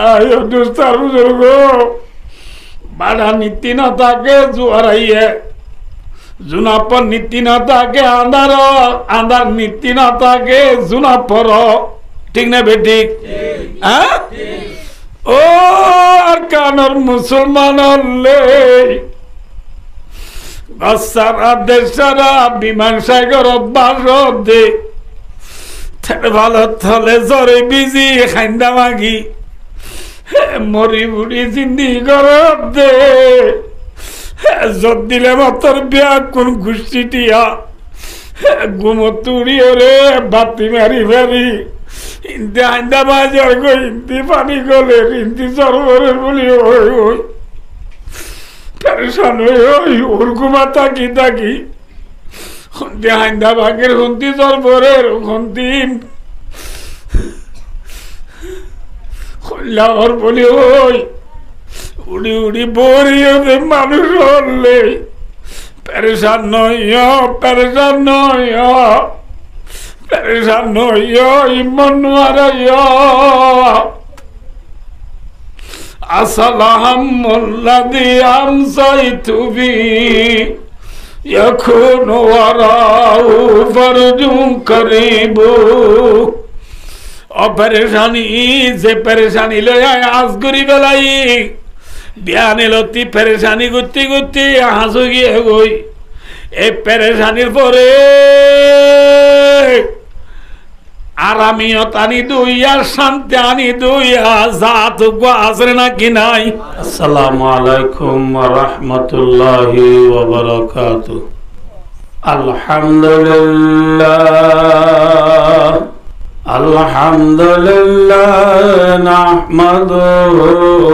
আয়ো দুস্তার বুজুর্গ বাড়া নীতি না থাকে জোয়ার আইয়ে জুনাপর নীতি না থাকে আন্ধার আন্ধার নীতি না থাকে জুনাপর ঠিক না বেঠিক হ্যাঁ ও আর কানর মুসলমান হলে সারা দেশারা বিমান সাগর বাস দে ভালো থলে জ্বরে বিজি খাইন্দা মাগি মরি বুড়ি জিন্দি গরব দে যত দিলে মাতর বিয়া কোন গোষ্ঠীটিয়া গুমতুড়ি রে বাতি মারি ফেরি হিন্দি হাইন্দা বাজার গো হিন্দি পানি গলে হিন্দি সরবরে বলি ওই ওই পেরেশান ওই ওর ঘুমা তাকি তাকি হন্তি হাইন্দা বাগের হন্তি সরবরের হন্তি লাহর বলি ওই উড়ি উড়ি বরিয়ে মানুষ হলে পেরেশান নয় পেরেশান নয় পেরেশান নয় ইমন আসসালামুল্লাযী আমসাইতু বি ইয়াকুনু ওয়ারাউ ফারজুন করিবু অপরেশানি যে পেরেশানি লয় আজ করি বেলাই বিয়ানে লতি পেরেশানি গুতি গুতি হাসু গিয়ে গই এই পেরেশানির পরে আরামিয়ত আনি দুইয়া শান্তি আনি দুইয়া জাত আসরে নাকি নাই। আসসালামু আলাইকুম ওয়া রাহমাতুল্লাহি ওয়া বারাকাতুহু। আলহামদুলিল্লাহ আলহামদুলিল্লাহ নাহমাদুহু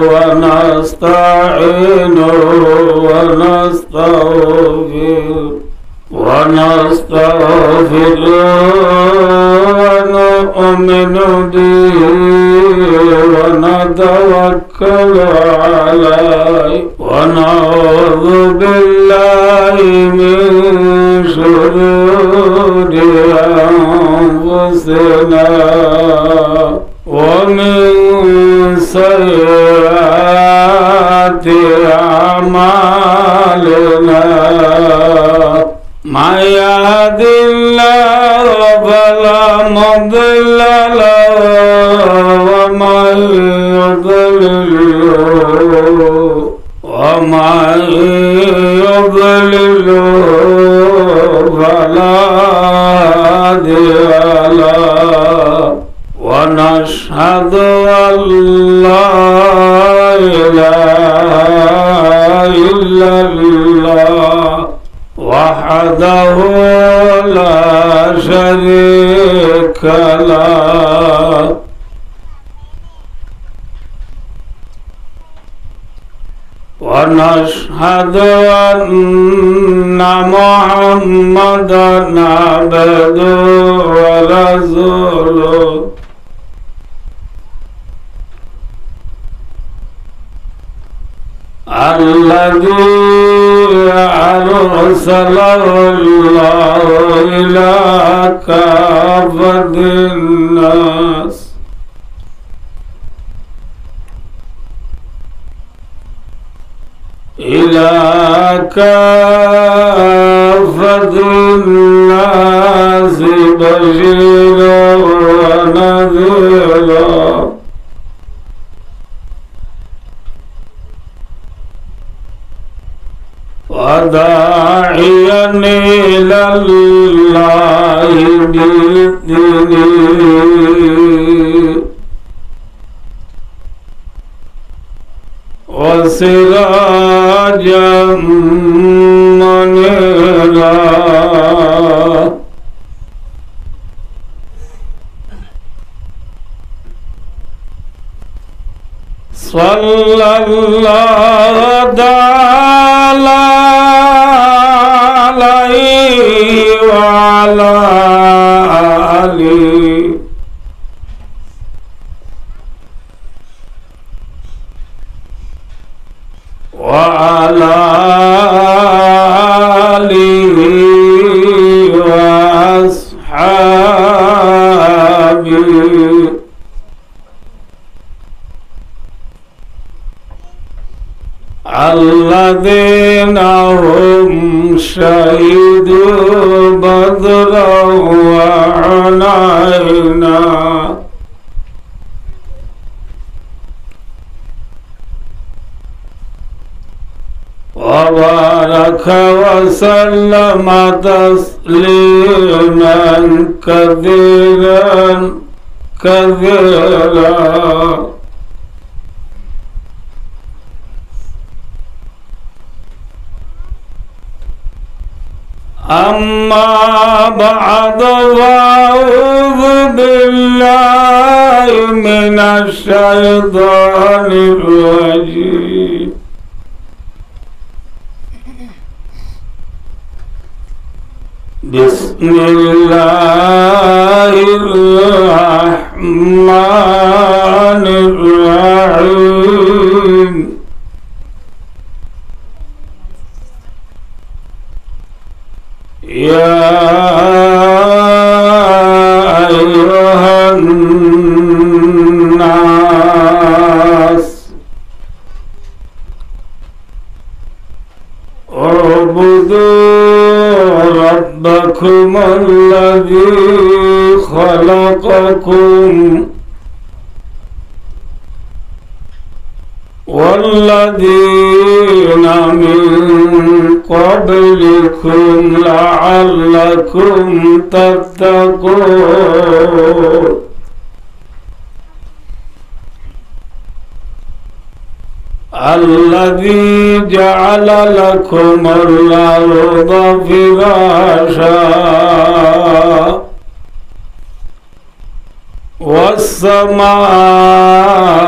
ওয়া নাস্তাঈনুহু ওয়া নাস্তাগফিরুহু ওয়া নু'মিনু বিহি ওয়া নাতাওয়াক্কালু আলাইহি ওয়া নাউযু বিল্লাহি মিন শুরুরি أنفسنا ومن سيئات أعمالنا من يهد الله فلا مضل له ومن يضلل فلا هادي له ونشهد أن لا إله إلا الله وحده لا شريك له ونشهد أن محمدا عبده ورسوله الذي أرسله الله إلى كافة الناس إلى كافة الناس بشيرا ونذيرا وداعيا إلى الله بإذنه وسراجا منيرا صلى الله تعالى عليه وعلى آله وعلى آله وأصحابه الذين هم شهدوا بدرا وعنينا وبارك وسلم تسليما كثيرا كثيرا. أما بعد فأعوذ بالله من الشيطان الرجيم. بسم الله الرحمن الرحيم. يا أيها الناس اعبدوا ربكم الذي خلقكم والذين من قبلكم لعلكم تتقون. الذي جعل لكم الأرض فراشا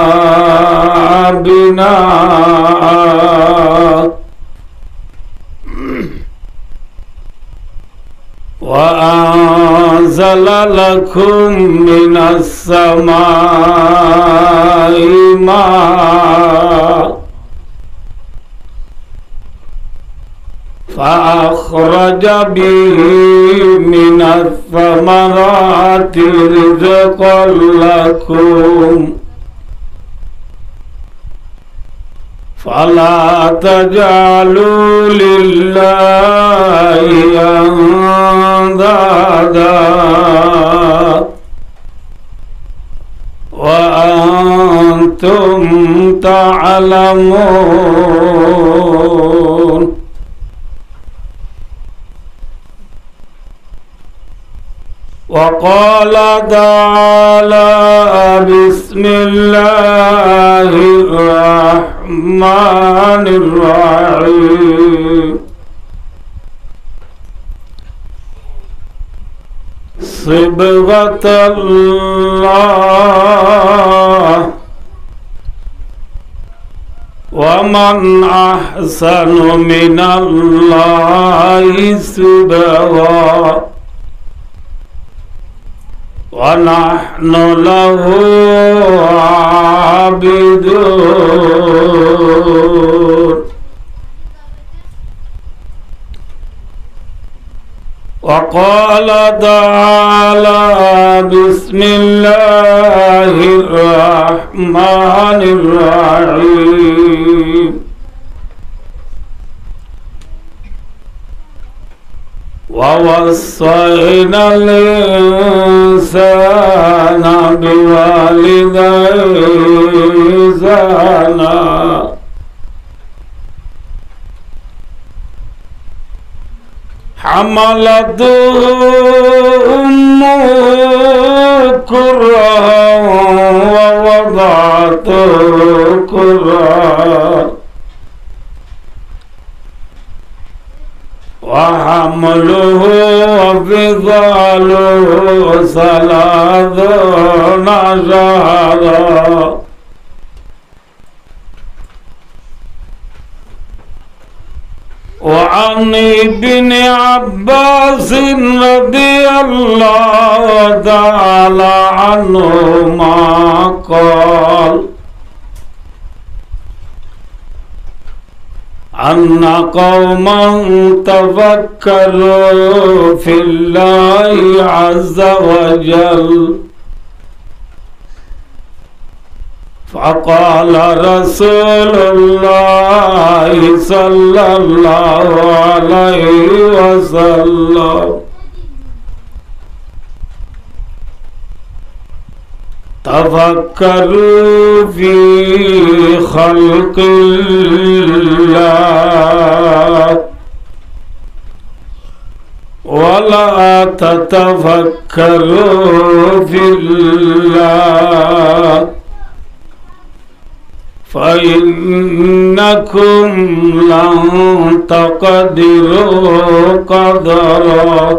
والسماء بناء وأنزل لكم من السماء ماء فأخرج به من الثمرات رزقا لكم فلا تجعلوا لله أندادا وأنتم تعلمون. وقال تعالى بسم الله الرحمن الرحيم. صبغة الله ومن أحسن من الله صبغة ونحن له عابدون. وقال تعالى بسم الله الرحمن الرحيم. ووصينا الإنسان بوالديه إحسانا حملته أمه كرها ووضعته كرها وحمله وفصاله 30 شهرا وعن ابن عباس رضي الله تعالى عنهما قال أن قوما تفكروا في الله عز وجل فقال رسول الله صلى الله عليه وسلم تفكروا في خلق الله ولا تتفكروا في الله فإنكم لن تقدروا قدره.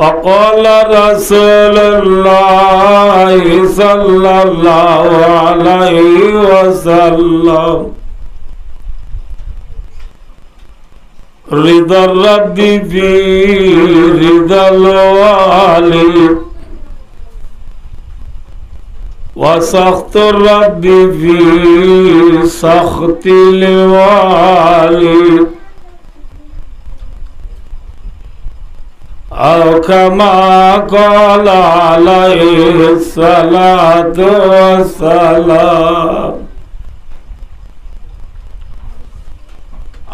وقال رسول الله صلى الله عليه وسلم رضا الرب في رضا الوالد وسخط الرب في سخط الوالد أو كما قال عليه الصلاة والسلام.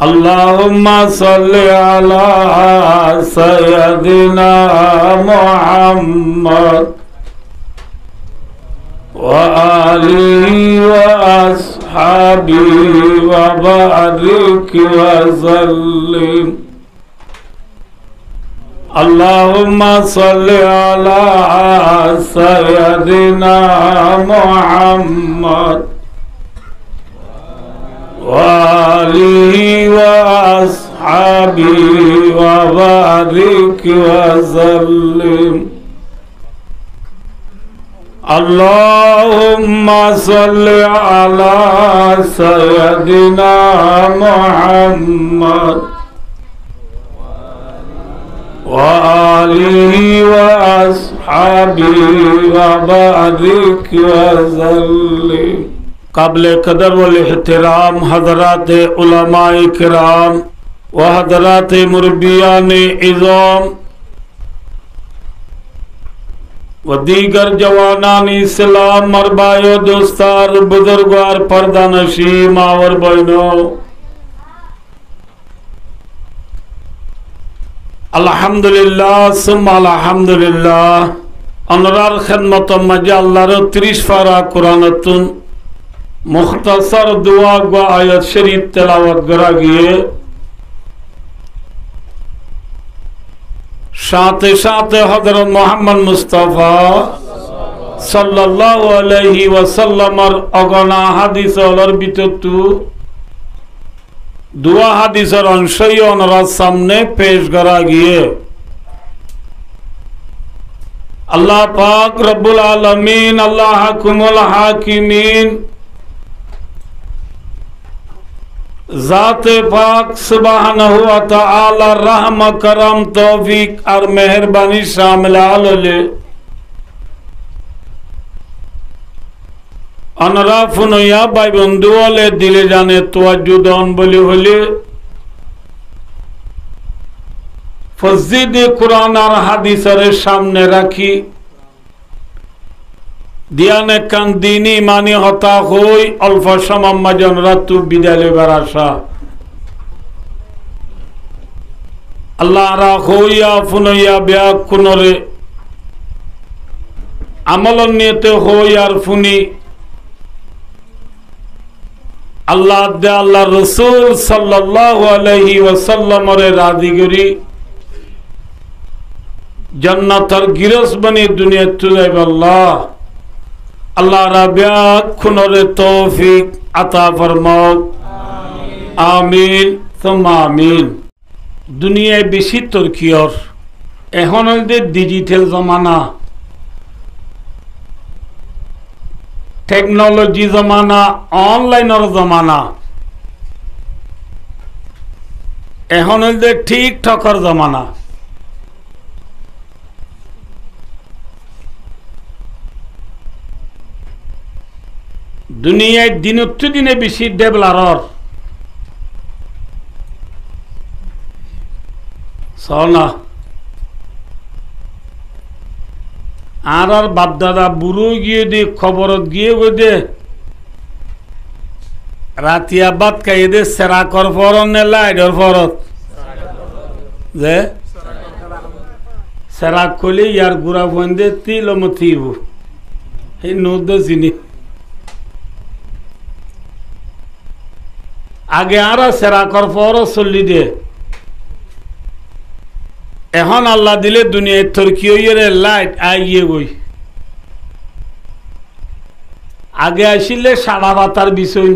اللهم صل على سيدنا محمد وآله وأصحابه وبارك وسلم. اللهم صل على سيدنا محمد وآله وأصحابه وبارك وسلم. اللهم صل على سيدنا محمد وآله وأصحابه وبارك وسلم. काबिल कदर वल एहतराम हज़रात उलमाए किराम व हज़रात मुरब्बियान इज़ाम व दीगर जवानान इस्लाम मरबायो दोस्तार बुजुर्गार पर्दानशी मावर बहनों, अल्हम्दुलिल्लाह सुम्मा अल्हम्दुलिल्लाह। अनरार खिदमत मजा अल्लाहर 30 पारा कुरानतुन मुख्तसर दुआ व आयत शरीफ तिलावत करा गए। साथे साथे हजरत मोहम्मद मुस्तफा सल्लल्लाहु अलैहि वसल्लम अगना हादिस बितु दुआ हादिसर अंशय अनरा सामने पेश करा गए। अल्लाह पाक रब्बुल आलमीन अल्लाह हकुमुल हाकिमीन ज़ाते पाक सुब्हानहु व तआला रहम करम तौफीक और मेहरबानी शामिल आले अनराफुन या भाई बंधु वाले दिले जाने तवज्जुदान बोले होले फजीद कुरान और हादिसर सामने रखी दियाने कान दीनी मानी होता होई अल्फा शमम जन रातु बिदाले बराशा अल्लाह रा होया फुनया ब्या कुनरे अमलन नियते हो यार फुनी अल्लाह दे अल्लाह रसूल सल्लल्लाहु अलैहि वसल्लम रे राजीगरी जन्नतर गिरस बनी दुनिया तुले अल्लाह अल्लाह रब्या खुनरे तौफीक अता फरमाओ आमीन सुम्मा आमीन। दुनिया बेशी तुर्कियर एहन डिजिटल जमाना टेक्नोलॉजी जमाना ऑनलाइन जमाना एहन ठीक ठकर जमाना दुनिया दिन दिने बेशी डेवलपर सोना আর বাপ দাদা বুড়ো গিয়ে দে খবরত গিয়ে গো দে রাতিয়া বাদ খাইয়ে দে সেরা কর ফরত নে লাইডর ফরত যে সেরা করলে ইয়ার গুড়া বন্ধে তিল মথিব এই নদ চিনি আগে আর সেরা কর ফরত চল্লি দে এখন আল্লাহ দিলে দুনিয়ায় থরকি হইয়ে লাইট আইয়ে গই আগে আসিলে সাড়া বাতার বিষয়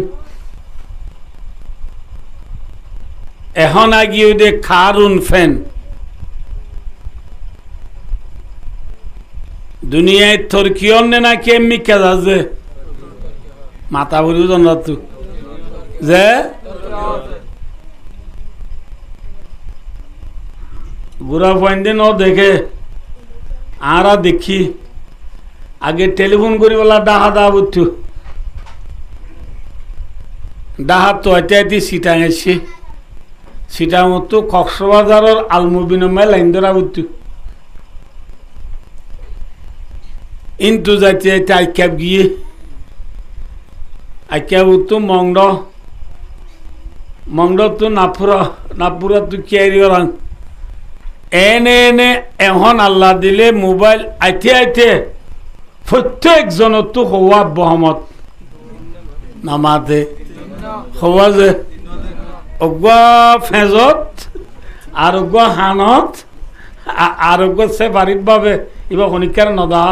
এখন আগিয়ে দে খারুন ফ্যান দুনিয়ায় থরকি অন্য নাকি এমনি কাজ আছে মাথা ভরিও জানাত যে বুড়া পয়েন্টে ন দেখে আর দেখি আগে টেলিফোন করি বলা ডাহা দা বুঝছু ডাহা তো এতে সিটাং এসছি সিটাং তো কক্সবাজারের আলমুবিনমায় লাইন ধরা বুঝছু ইন্তু যাইতে যাইতে আইক্যাব গিয়ে আইক্যাব তো মংড তো নাপুরা তো কিয়ারি রাং এনে এনে এখন আল্লাহ দিলে মোবাইল আইতে প্রত্যেকজন তো হওয়া বহমত নামাতে হওয়া যে অগুয়া ফেজত আর অগুয়া হানত আর অগুয়া সে বাড়ির বাবে এবার শনিকার নদা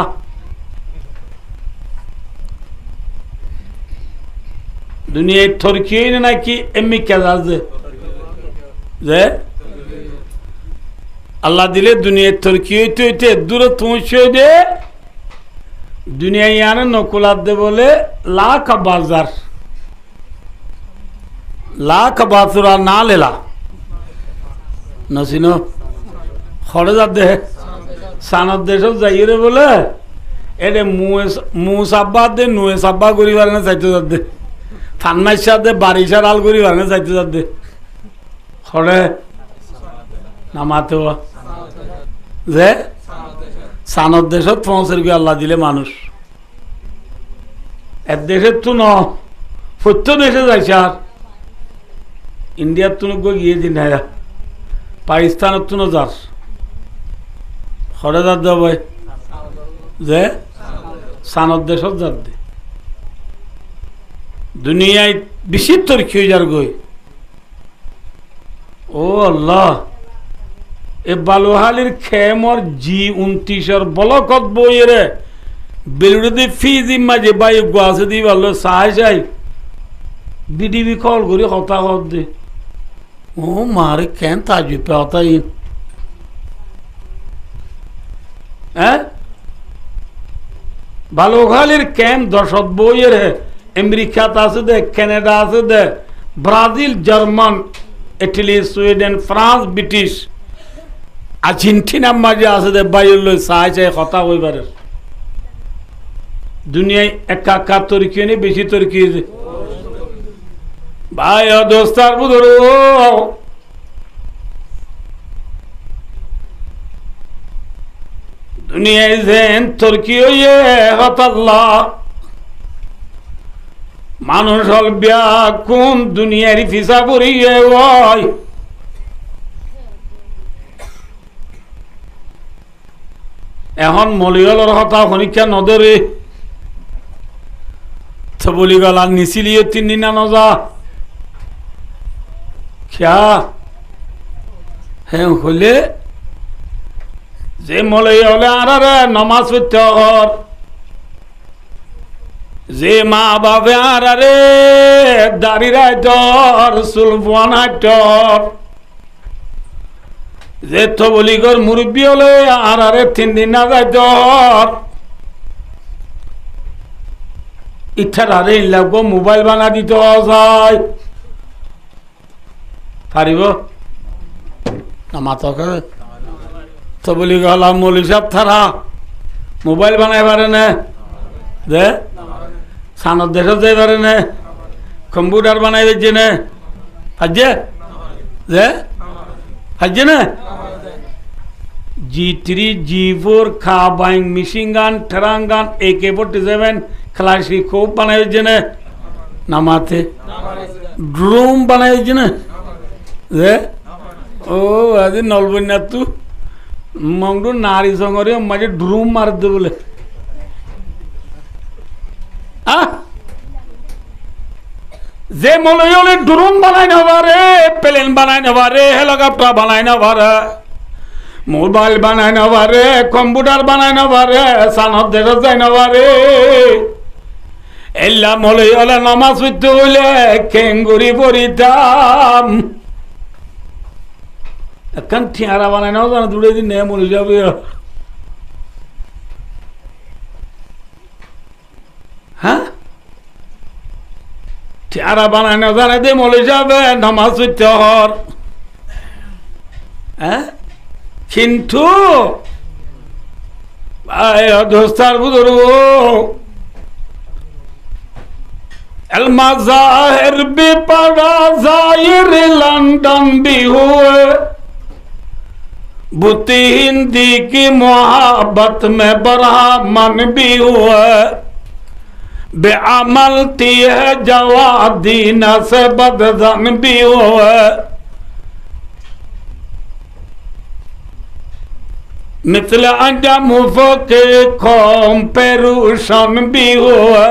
দুনিয়ায় থরকিয়ে নাকি এমনি কাজ আছে যে আল্লাহ দিলে দুনিয়ায় থরকি হইতে হইতে দূরে পৌঁছে দে দুনিয়ায় আনে নকুলাত দে বলে লাখ বাজারা না লেলা নসিনো খড়ে যা দে সানত দেশ যাইরে বলে এরে মু সাব্বা দে নুয়ে সাব্বা করি পারে চাইতে যা দে ফান্নাইসা দে বারিশার আল করি পারে চাইতে যা দে খড়ে নামাতে যে সানত দেশত পৌঁছের গিয়ে আল্লাহ দিলে মানুষ এর দেশের তো ন সত্য দেশে যাইছে আর ইন্ডিয়ার তো গিয়ে দিন পাকিস্তানের তো যার হরে যার দেব যে সানত দেশত যার দে দুনিয়ায় বেশি তোর খেয়ে যার গই ও আল্লাহ এ বালুহালির খেমর G29 বলকত বইরে বেলুড়ে ফিজি মাঝে বাই গাছে দি ভালো সাহায্য বিডিবি কল করে কথা কত দে ও মারে কেন তাজি পাতাই হ্যাঁ বালুহালির ক্যাম্প দশত বইরে আমেরিকাত আছে দে কানাডা আছে দে Brazil German Italy Sweden France British আর্জেন্টিনার মাঝে আছে দে বাইর সাহায্য কথা কইবারে দুনিয়ায় একা তরকি নেই বেশি তরকি ভাই দোস্তার বুধর দুনিয়ায় যেন তরকি হইয়ে হতাল্লাহ মানুষ হল ব্যাকুন দুনিয়ারই ফিসা পড়িয়ে ওই এখন মলিয়লর হতা খনিকা নদরে তো বলি গেল আর নিচিলিয়ে 3 দিন নজা খেয়া হ্যাঁ হলে যে মলয় হলে আর নমাজ পড়তে হর যে মা বাবা আর দাড়ি রাইতর সুলফান হাইটর যে তো বলি গর মুরব্বী হলে আর 3 দিন না যাইতর ইচ্ছার আরে লাগবো মোবাইল বানা দিতে যায় পারিব না মাথা তো বলি গেলাম মৌলী সাহেব থারা মোবাইল বানাই পারে না যে সানত দেশ যাই পারে না কম্পিউটার বানাই দিচ্ছে না হাজে যে হাজে না G3, G4, Carbine, machine gun, Terang gun, AK-47, Kalashnikov বানায় জেনে নামাতে ড্রোন বানায় জেনে যে ও আজি নলবন্যা তু মংডু নারী সঙ্গরে মাঝে ড্রোন মার দে বলে যে মলয়লে ড্রোন বানায় না পারে প্লেন বানায় না পারে হেলিকপ্টার বানায় না পারে মোবাইল বানায় না পারে কম্পিউটার বানায় না পারে সানত দেখা যায় না পারে এল্লা মলয়লে নামাজ পড়তে হইলে কেঙ্গুরি পড়িতাম এখন ঠিয়ারা বানায় না জানা দুটো দিন নেই মরে যাবে হ্যাঁ ঠিয়ারা বানায় না জানা দিয়ে মরে যাবে নামাজ পড়তে হর হ্যাঁ কিন্তু দোস্তার বুজুর্গ المظاهر भी पड़ा जाहिर लंदन भी हुए बुती हिंदी की मोहब्बत में ब्राह्मण भी हुए बेअमल थी है जवाब दीना से बदजन भी हुए मिसल अंजम के कौम पेरुशन भी हुआ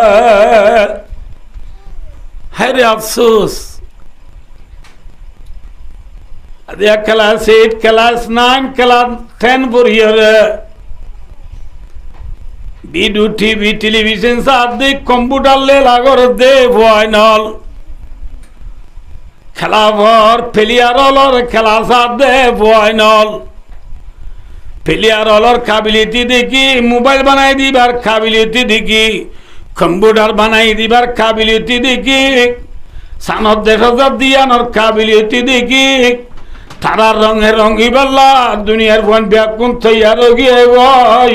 है अफसोस क्लास 8 क्लास 9 क्लास 10 पढ़िए ভিডিও টিভি টেলিভিশন সাথে কম্পিউটার লে লাগর দে ফাইনাল খেলা ভর প্লেয়ারর খেলা সাথে ফাইনাল প্লেয়ারর কাবিলিয়তি দেখি মোবাইল বানাই দিবার কাবিলিয়তি দেখি কম্পিউটার বানাই দিবার কাবিলিয়তি দেখি সানত দেখা দিয়ানোর কাবিলিয়তি দেখি তারা রঙে রঙি বেলা দুনিয়ার ফোন ব্যাকুন তৈয়ার গিয়ে ভাই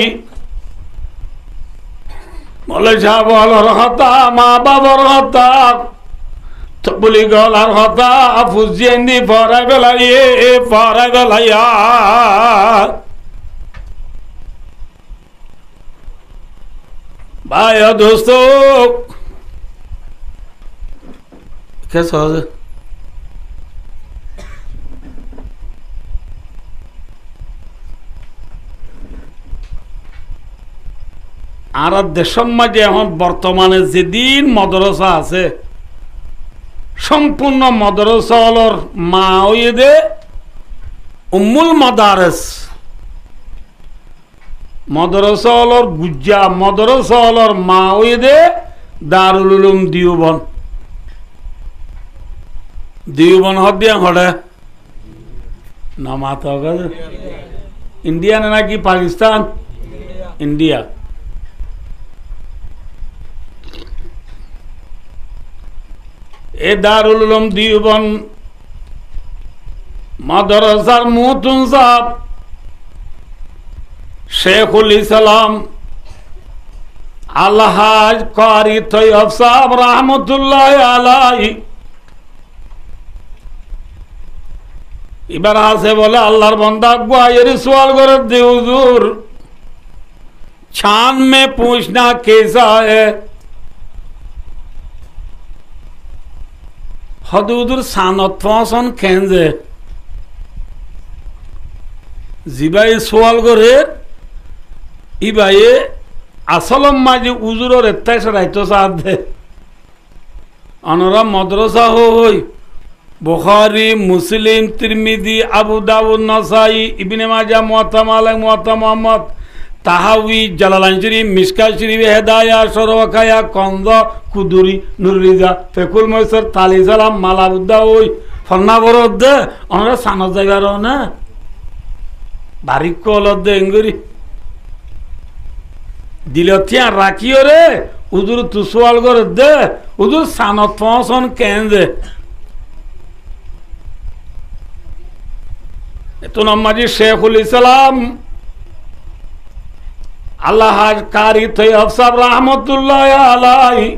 বলে সাবর হতা মা বাবার হতা তবলি গলার হতা ফুজিয়েন্দি ফরাই বেলাইয়া भाई और दोस्तों कैसा हो আর দেশের মাঝে এখন বর্তমানে যেদিন মদরসা আছে সম্পূর্ণ মদরসা হলর মা হইয়ে দে উম্মুল মাদারেস মদরসা হলর গুজ্জা মদরসা হলর মা হইয়ে দে দারুল উলুম দিওবন হদ দিয়া হড়ে না মাতা ইন্ডিয়া না নাকি পাকিস্তান ইন্ডিয়া এ দারুল উলুম দিওবন মাদ্রাসার মুতুন সাহেব শেখুল ইসলাম আলহাজ কারি তৈয়ব সাহেব রহমতুল্লাহ আলাইহি এবার আছে বলে আল্লাহর বান্দা গুয়ায়ের সওয়াল করে দে হুজুর छान में पूछना कैसा है हदूदुर सानत फसन खेंजे জিবাই সোয়াল করে ইবাইয়ে আসলম মাঝে উজুরের এত্তাই রাইতো সাথে অনরা মাদ্রাসা হই বুখারী মুসলিম তিরমিজি আবু দাউদ নাসাই ইবনে মাজাহ মুওয়াত্তা মালিক মুওয়াত্তা মুহাম্মদ তাহাউই জালালাইন শরীফ মিশকাত শরীফ হেদায়া শরওয়াকায়া কন্দ কুদুরি নুররিজা ফেকুল ময়সর তালি সালাম মালাবুদ্দা ওই ফন্না বরদ অনরা সানত যাইবার না বারিক কলদ এঙ্গুরি দিলতিয়া রাখিও রে উদুর তুসওয়াল করে দে উদুর সানত ফসন কেন্দে এত নামাজি শেখুল ইসলাম আল্লাহ কারি তৈয়ব সাহেব রহমতুল্লাহ আলাইহি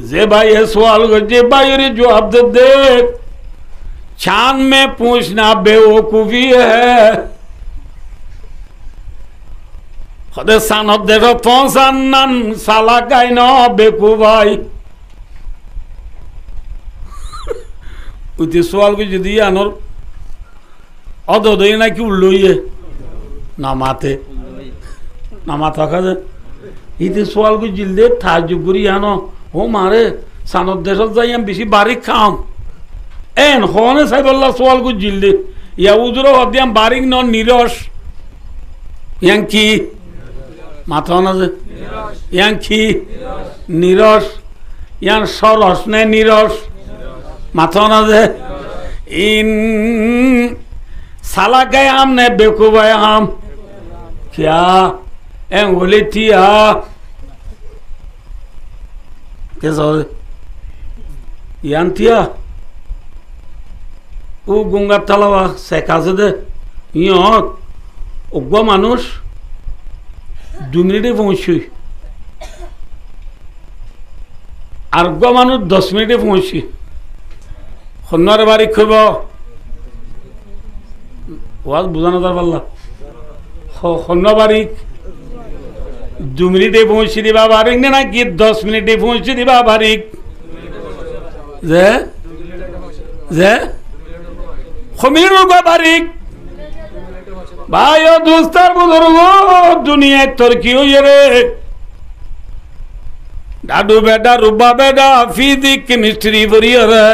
যে ভাই সওয়াল যে ভাইয়ের জবাব দে चांद में पूछना बेवकूफी है হদে সানত দেশ পৌঁছান্নান সালা গাই ন বেকু ভাই উঠে সোয়াল কি যদি আনর অদই নাকি উল্লইয়ে নামাতে নামা থাকা যায় ইতে সোয়াল কি জিলদে থাজুব করি আনো ও মারে সানত দেশত যাই আমি বেশি বারিক খাম এন হনে সাইবল্লা সোয়াল কু জিলদে ইয়া উজুর হদিয়াম বারিক ন নিরস ইয়াং কি মাথা না যে ইয়াং কি নিরস ইয়াং সরস নে নিরস মাথা না যে ইন সালা গায় আম নে বেকুবায় আম क्या एंगुली थिया कैसा यान्तिया ও গঙ্গার তালাওয়া শেখাছে দে ইয়ত অজ্ঞ মানুষ 2 মিনিটে পৌঁছই আর অজ্ঞ মানুষ 10 মিনিটে পৌঁছি সন্ন্যার বাড়ি খুব ওয়াজ বুঝানো তার পাল্লা সন্ন্য বাড়ি 2 মিনিটে পৌঁছে দিবা বারিক না কি 10 মিনিটে পৌঁছে দিবা বারিক যে যে খমিরুর বারিক ভাই ও দোস্তার বুজুর্গ দুনিয়ায় তোর কি হইয়ে রে দাদু বেটা রুবা বেটা ফিজিক কেমিস্ট্রি পড়িয়ে রে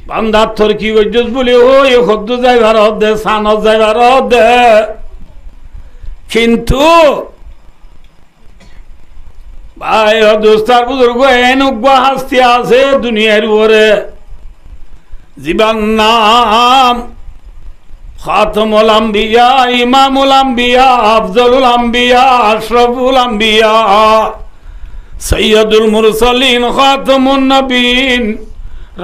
বান্দার তোর কি গজ্জস বলি ওই হদ্দু যাইবার দে সানত যাইবার দে কিন্তু ভাই ও দোস্তার বুজুর্গ এন হাস্তি আছে দুনিয়ার উপরে জীবন নাম খাতমুল আম্বিয়া ইমামুল আম্বিয়া আফজলুল আম্বিয়া আশরাফুল আম্বিয়া সৈয়দুল মুরসালিন খাতমুন নবীন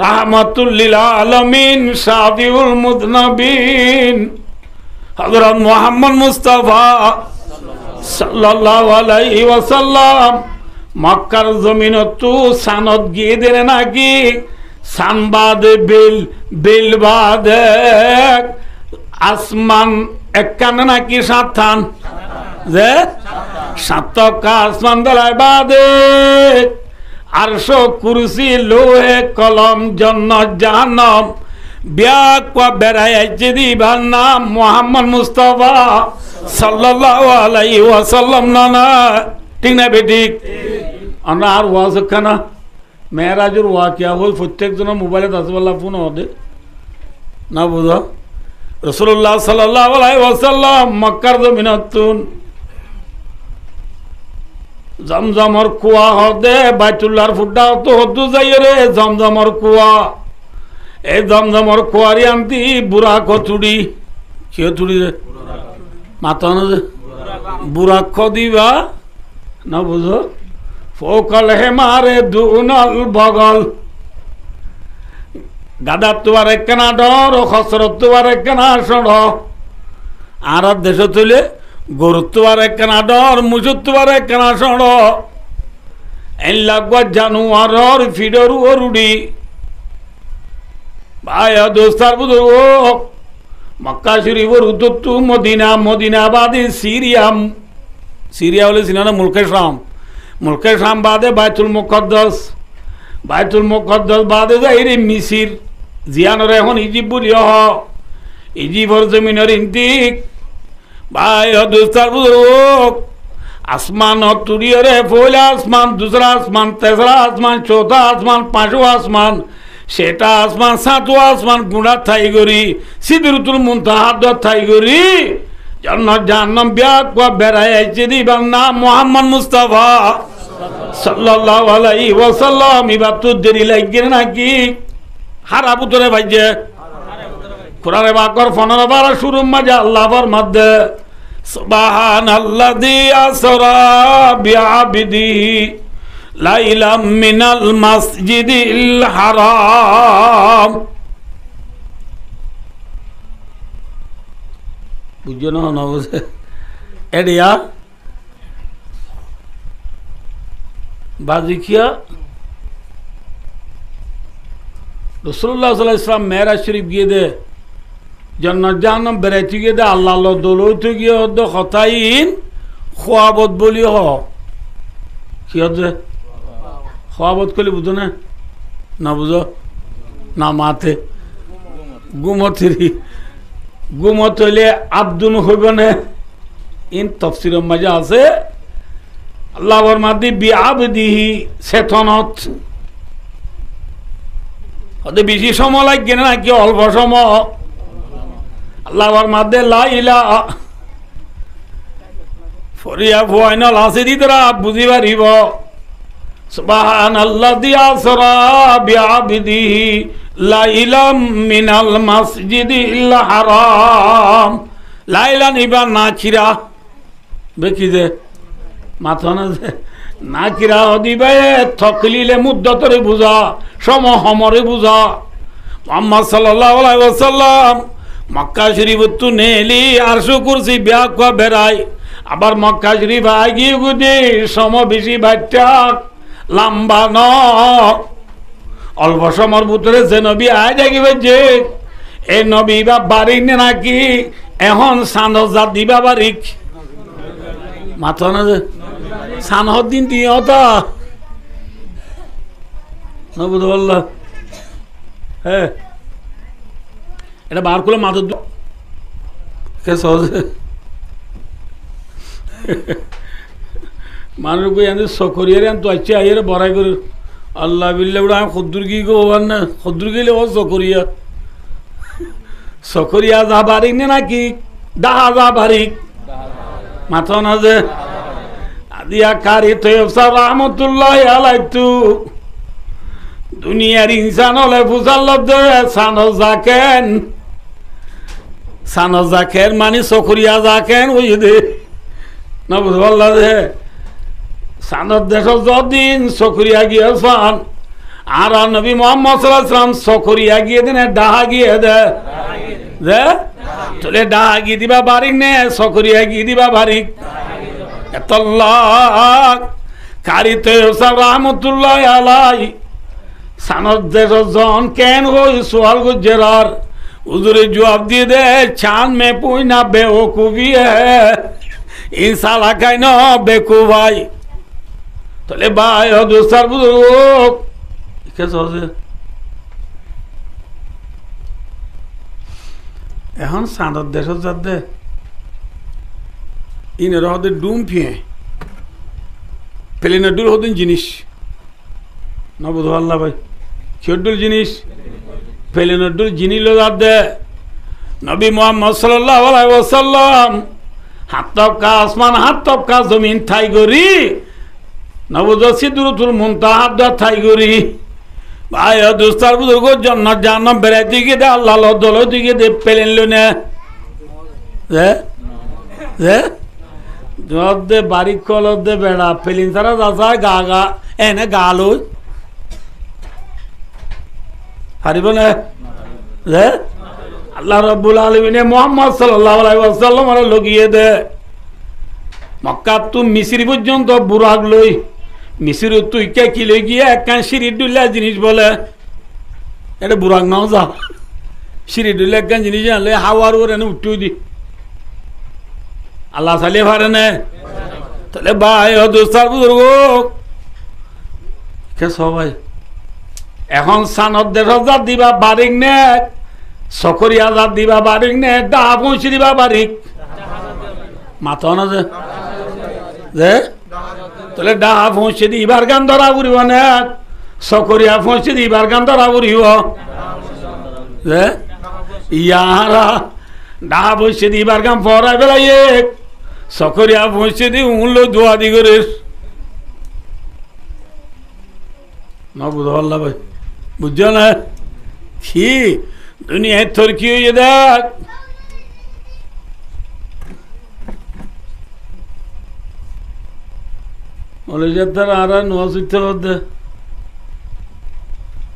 রাহমাতুল লিল আলামিন শাফিউল মুযনবিন হযরত মুহাম্মদ মুস্তাফা সাল্লাল্লাহু আলাইহি ওয়াসাল্লাম মক্কার জমিনত সানত গিয়ে দেন নাকি সানবাদ বিল বিল বাদ আসমান একখান নাকি সাতখান যে সাতটা আসমান বেলায় বাদে আরশ কুরসি লোহে কলম জান্নাত জাহান্নাম ব্যাক বেড়াইছে দিবার নাম মুহাম্মদ মুস্তাফা সাল্লাল্লাহু আলাইহি ওয়াসাল্লাম না ঠিক না বেঠিক আমরা আর ওয়াজ খানা মেয়েরাজুর ওয়াকিয়া হল প্রত্যেকজনের মোবাইলে 10 ফোন হবে না বুঝো রাসূলুল্লাহ সাল্লাল্লাহু আলাইহি ওয়াসাল্লাম মক্কার জমিনতুন জমজমর কুয়া হদে বাইতুল্লাহর ফুড্ডা তো হদ্দু যাই রে জমজমর কুয়া এই জমজমর কুয়ারি আনতি বুড়া কচুড়ি কি চুড়ি রে মাথা না বুড়া খ দিবা না বুঝো ফোকল হে মারে দুনল বগল গাদা তোমার একখানা ডর খসরত তোমার একখানা সড় আর দেশ তুলে গরু তোমার একখানা ডর মুসুর তোমার একখানা সড় এন লাগবা জানুয়ার ফিডর ওরুডি ভাই দোস্তার বুঝো মক্কা শরীফর উত্তর মদিনা মদিনাবাদী সিরিয়াম সিরিয়া হলে সিনা মুলকে শাম মুলকে শাম বাদে বাইতুল মুকদ্দাস বাদে যাই রে মিসির জিয়ানর এখন ইজিপ্ট বলি ইজিপ্টর জমিনের ইন্তিক ভাই দোস্তার বুজুর্গ আসমান তুরিয়ে রে পহলা আসমান दूसरा आसमान तेसरा आसमान चौथा आसमान पांचवा आसमान সেটা আসমান সাতওয়া আসমান গুড়া থাই গরি সিদরতুল মুনতাহা থাই গরি জান্নাত জাহান্নাম ব্যাক বেড়াই আইছে দিবার নাম মুহাম্মদ মুস্তাফা সাল্লাল্লাহু আলাইহি ওয়াসাল্লাম ইবা তো দেরি লাগে নাকি হারা পুতরে ভাইজে কোরআনে বাকর 15 বার শুরু মাঝে আল্লাহর মধ্যে সুবহানাল্লাযী আসরা বিআবদিহি লাইলাম মিনাল মাসজিদিল হারাম বুঝছো না বুঝে এডিয়া বাজিকিয়া রাসূলুল্লাহ সাল্লাল্লাহু আলাইহি ওয়াসাল্লাম মেরাজ শরীফ গিয়ে দে জন্নত জাহান্নাম বেড়াইতে গিয়ে দে আল্লাহ দৌলতে গিয়ে অর্ধ হতাইন খোয়াবত বলি হ কি হচ্ছে খোয়াবত করলে বুঝো না বুঝো না মাতে গুমত হইলে আব্দুন হইব না ইন তফসির মাঝে আছে আল্লাহর মাদি বিআবদিহি চেতনত ওদের বেশি সময় লাগবে না নাকি অল্প সময় আল্লাহর মাদে লা ইলাহা ফরিয়া ফুয়াইনাল আছে দিতরা বুঝি পারিব সুবহানাল্লাযী আসরা বিআবদিহি লাইলাম মিনাল মাসজিদিল হারাম লাইলা নিবা নাকিরা বেকি দে মাথা না নাকিরা দিবে তকলিলে মুদ্দতরে বুঝা সমহমরে বুঝা মুহাম্মদ সাল্লাল্লাহু আলাইহি ওয়াসাল্লাম মক্কা শরীফ তু নেলি আরশু কুরসি ব্যাক বেড়াই আবার মক্কা শরীফ আগিয়ে গুদি সম বেশি বাচ্চা লম্বা ন অল্প সময়ের ভিতরে যে নবী আয় দেখিবে যে এই নবী বা বাড়ি নে নাকি এখন সানজাত দিবা বাড়িক মাথা না যে সানহর দিন দিয়ে হতা না বুঝতে পারলা হ্যাঁ এটা বার করে মাথা কে সহজে মানুষ সকরিয়ার তো আছে আইয়ারে বড়াই করে আল্লাহ বিল্লাহ আমি খদ্দুর কি গোবার না খদ্দুর গেলে ও সকরিয়া যা বারিক নে নাকি ডাহা যা বারিক মাথা না যে আদিয়া কারি তৈয়ব রহমতুল্লাহ আলাইতু দুনিয়ার ইনসান হলে ফুসাল্লব সানো জাকেন মানে সকরিয়া জাকেন ওই দে না বুঝতে পারলা যে সানত দেশ যদিন সকরিয়া গিয়ে সান আর নবী মোহাম্মদ সাল্লাল্লাহু আলাইহি ওয়াসাল্লাম সকরিয়া গিয়ে দেন ডাহা গিয়ে দে তোলে ডাহা গিয়ে দিবা বারিক নে সকরিয়া গিয়ে দিবা বারিক এতল্লাহ কারিতে রহমতুল্লাহ আলাই সানত দেশ জন কেন হই সোয়াল গুজরার উজুরে জবাব দিয়ে দে চাঁদ মে পুই না বেওকুফি ইনসালা কাই না বেকু ভাই তাহলে ভাই দোস্তার বুজুর্গ কে সহজে এখন সানত দেশ যাতে ইনেরা হতে ডুম ফিয়ে প্লেনের হতেন জিনিস না বুঝো আল্লাহ ভাই খেডুল জিনিস প্লেনের জিনিস লো দে নবী মুহাম্মদ সাল্লাল্লাহু আলাইহি ওয়াসাল্লাম হাত তবকা আসমান হাত তবকা জমিন ঠাই গরি নবুজ সিদরতুল মুনতাহা দা ঠাই গরি ভাই দোস্তার বুজুর্গ জান্নাত জাহান্নাম বেড়াইতে গিয়ে দে আল্লাহ দল দিকে দে প্লেন লো না দে বাড়ি কল দে বেড়া প্লেন তারা যাচা গা গা এনে গা লই পারিব না আল্লাহ রাব্বুল আলামিন মুহাম্মদ সাল্লাল্লাহু আলাইহি ওয়াসাল্লাম আর লগিয়ে দে মক্কা তু মিসরি পর্যন্ত বুরাক লই মিসরি তুই কে কি লই গিয়ে একখান সিঁড়ি ডুলা জিনিস বলে এটা বুরাক নাও যা সিঁড়ি ডুলা একখান জিনিস আনলে হাওয়ার ওর এনে উঠু দি আল্লাহ চালিয়ে পারে না তাহলে ভাই দোস্তার বুজুর্গ কে সবাই এখন সানত দেশ হাজার দিবা বারিক নে সকরি হাজার দিবা বারিক নে ডাহা পৌঁছে দিবা বারিক মাথা না যে তাহলে ডাহা পৌঁছে দি এবার গান ধরা উড়িব না সকরিয়া পৌঁছে দি এবার গান ধরা উড়িব যে ইয়ারা ডাহা পৌঁছে দি এবার গান পড়াই বেলাই সকরিয়া পৌঁছে দি উনলো দোয়া দি করে না বুঝতে পারলা ভাই বুঝছো না কি দুনিয়ায় তোর কি হয়ে দেখ মরে যার আর নোয়া চুইতে দে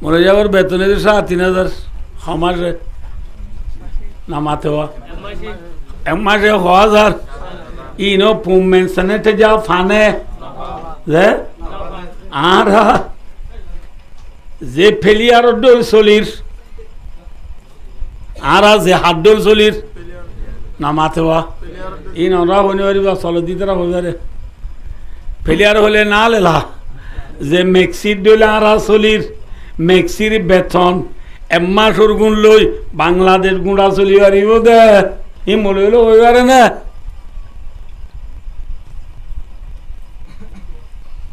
মরে যাবার বেতনে 3,500 সমাজে নামাতে হওয়া এক মাসে 1,000 ইনো মেনশনেতে যা ফানে যে আর যে ফেলিয়ার ডোল চলির আর আছে হাড্ডল চলির না মাথেবা ই নরা হইনি পারিবা চলো দিতরা হইবারে ফেলিয়ার হলে না লেলা যে মেক্সির দইলে আর চলির মেক্সির বেতন এমাসর গুণ লই বাংলাদেশ গুঁড়া চলি পারিব দে ই মনে হইলে হইবারে না